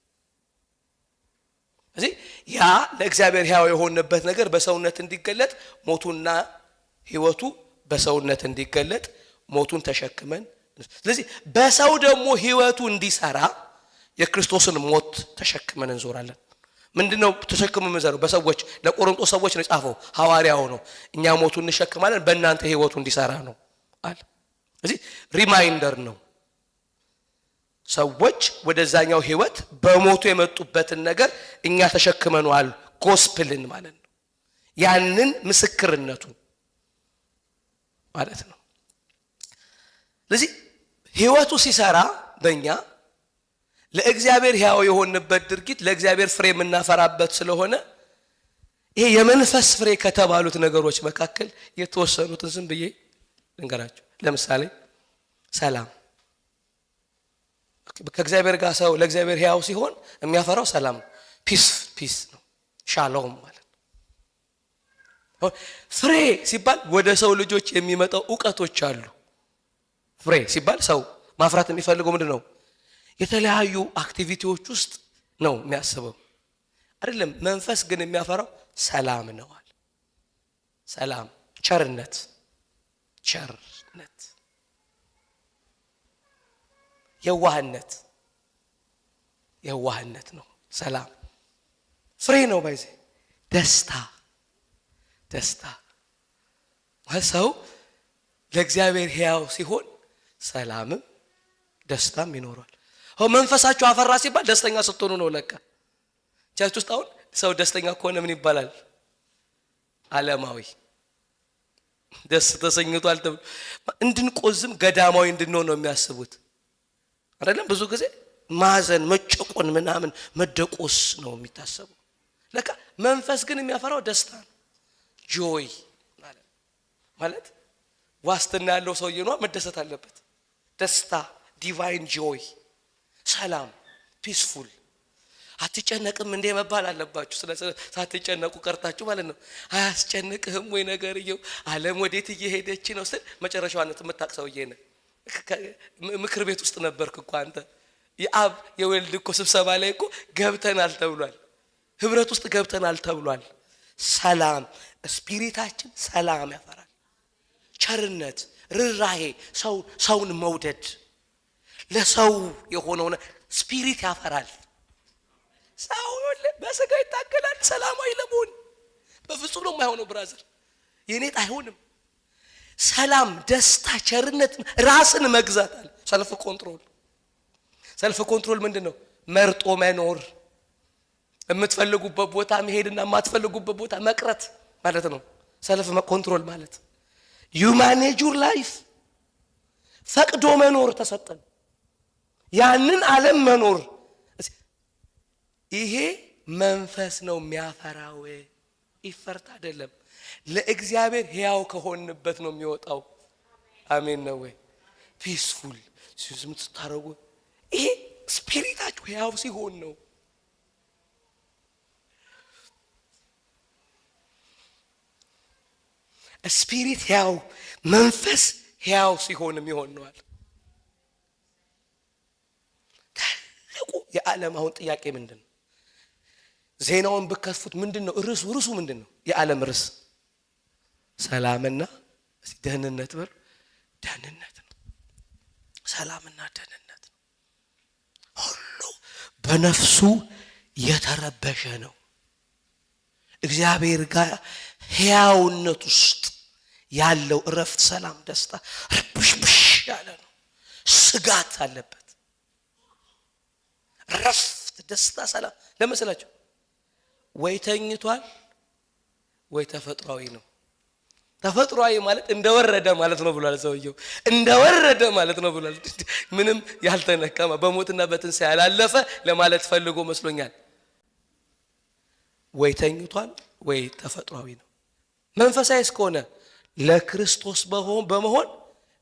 ስለዚህ ያ ለእግዚአብሔር ሕያው የሆነበት ነገር በሰውነት እንዲገለጥ ሞቱና ሕይወቱ በሰውነት እንዲገለጥ ሞቱን ተሸክመን፣ ስለዚህ በሰው ደግሞ ሕይወቱ እንዲሰራ የክርስቶስን ሞት ተሸክመን እንዞራለን። ምንድነው ተሸክሙ የምንዘረው? በሰዎች ለቆሮንቶስ ሰዎች ነው የጻፈው፣ ሐዋርያው ነው። እኛ ሞቱ እንሸከማለን በእናንተ ህይወቱ እንዲሰራ ነው አለ። ስለዚህ ሪማይንደር ነው። ሰዎች ወደዛኛው ህይወት በሞቱ የመጡበትን ነገር እኛ ተሸክመናል፣ ጎስፕልን ማለት ነው። ያንን ምስክርነቱን ማለት ነው። ስለዚህ ህይወቱ ሲሰራ በእኛ ለእግዚአብሔር ሕያው የሆንበት ድርጊት ለእግዚአብሔር ፍሬ የምናፈራበት ስለሆነ ይሄ የመንፈስ ፍሬ ከተባሉት ነገሮች መካከል የተወሰኑትን ዝም ብዬ ልንገራችሁ። ለምሳሌ ሰላም። ከእግዚአብሔር ጋር ሰው ለእግዚአብሔር ሕያው ሲሆን የሚያፈራው ሰላም ነው። ፒስ ነው፣ ሻሎም ማለት ነው። ፍሬ ሲባል ወደ ሰው ልጆች የሚመጣው ዕውቀቶች አሉ። ፍሬ ሲባል ሰው ማፍራት የሚፈልገው ምንድነው? የተለያዩ አክቲቪቲዎች ውስጥ ነው የሚያስበው አይደለም። መንፈስ ግን የሚያፈራው ሰላም ነው አለ። ሰላም፣ ቸርነት የዋህነት ነው። ሰላም ፍሬ ነው። ባይዘ ደስታ ሰው ለእግዚአብሔር ሕያው ሲሆን ሰላምም ደስታም ይኖራል። መንፈሳችሁ አፈራ ሲባል ደስተኛ ስትሆኑ ነው። ለካ ቸርች ውስጥ አሁን ሰው ደስተኛ ከሆነ ምን ይባላል? ዓለማዊ ደስ ተሰኝቷል ተብሎ እንድንቆዝም ገዳማዊ እንድንሆን ነው የሚያስቡት አይደለም። ብዙ ጊዜ ማዘን፣ መጨቆን፣ ምናምን መደቆስ ነው የሚታሰበው። ለካ መንፈስ ግን የሚያፈራው ደስታ ነው። ጆይ ማለት ዋስትና ያለው ሰውዬ ነው መደሰት አለበት። ደስታ፣ ዲቫይን ጆይ፣ ሰላም፣ ፒስፉል። አትጨነቅም እንዴ መባል አለባችሁ። ሳትጨነቁ ቀርታችሁ ማለት ነው። አያስጨንቅህም ወይ ነገርየው? ዓለም ወዴት እየሄደች ነው ስል መጨረሻዋን የምታውቅ ሰውዬ ነህ። ምክር ቤት ውስጥ ነበርክ እኮ አንተ። የአብ የወልድ እኮ ስብሰባ ላይ እኮ ገብተናል ተብሏል። ህብረት ውስጥ ገብተናል ተብሏል። ሰላም፣ ስፒሪታችን ሰላም ያፈራል። ቸርነት፣ ርህራሄ፣ ሰውን መውደድ፣ ለሰው የሆነው ስፒሪት ያፈራል። ሰው በስጋ ይታገላል ሰላማዊ ለመሆን በፍጹም ነው የማይሆነው። ብራዘር የኔት አይሆንም። ሰላም፣ ደስታ፣ ቸርነት፣ ራስን መግዛት አለ። ሰልፍ ኮንትሮል ምንድነው? መርጦ መኖር፣ የምትፈልጉበት ቦታ መሄድና የማትፈልጉበት ቦታ መቅረት ማለት ነው። ሰልፍ ኮንትሮል ማለት you manage your life። ፈቅዶ መኖር ተሰጠን። ያንን ዓለም መኖር ይሄ መንፈስ ነው የሚያፈራው። ይፈርት አይደለም። ለእግዚአብሔር ሕያው ከሆንበት ነው የሚወጣው። አሜን ነው ወይ? ፒስፉል ሲዝም ተታረጉ። ይሄ ስፒሪታችሁ ሕያው ሲሆን ነው። ስፒሪት ሕያው፣ መንፈስ ሕያው ሲሆን የሚሆን ነው አለ። ታላቁ የዓለም አሁን ጥያቄ ምንድነው? ዜናውን ብከፍቱት ምንድነው ርዕሱ ምንድነው? የዓለም ርዕስ ሰላምና ደህንነት በር ደህንነት ነው። ሰላምና ደህንነት ነው። ሁሉ በነፍሱ የተረበሸ ነው። እግዚአብሔር ጋር ሕያውነት ውስጥ ያለው እረፍት፣ ሰላም፣ ደስታ ረብሽብሽ ያለ ነው። ስጋት አለበት። እረፍት፣ ደስታ፣ ሰላም ለመስላችሁ ወይ ተኝቷል ወይ ተፈጥሯዊ ነው። ተፈጥሯዊ ማለት እንደወረደ ማለት ነው ብሏል ሰውየው። እንደወረደ ማለት ነው ብሏል። ምንም ያልተነካማ በሞትና በትንሣኤ ያላለፈ ለማለት ፈልጎ መስሎኛል። ወይ ተኝቷል ወይ ተፈጥሯዊ ነው። መንፈሳዊ እስከሆነ ለክርስቶስ በመሆን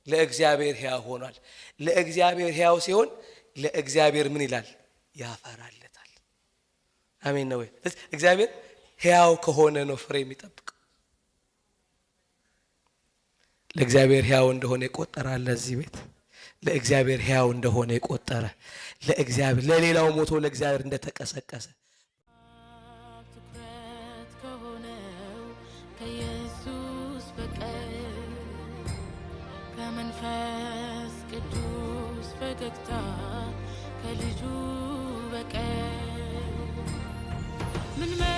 ለእግዚአብሔር ሕያው ሆኗል። ለእግዚአብሔር ሕያው ሲሆን ለእግዚአብሔር ምን ይላል? ያፈራለታል። አሜን ነው ወይ? እግዚአብሔር ሕያው ከሆነ ነው ፍሬ የሚጠብቀው። ለእግዚአብሔር ሕያው እንደሆነ ይቆጠራል። ለዚህ ቤት ለእግዚአብሔር ሕያው እንደሆነ ይቆጠረ፣ ለእግዚአብሔር ለሌላው ሞቶ ለእግዚአብሔር እንደተቀሰቀሰ ከኢየሱስ በቀር ከመንፈስ ቅዱስ ፈገግታ ከልጁ በቀር ምን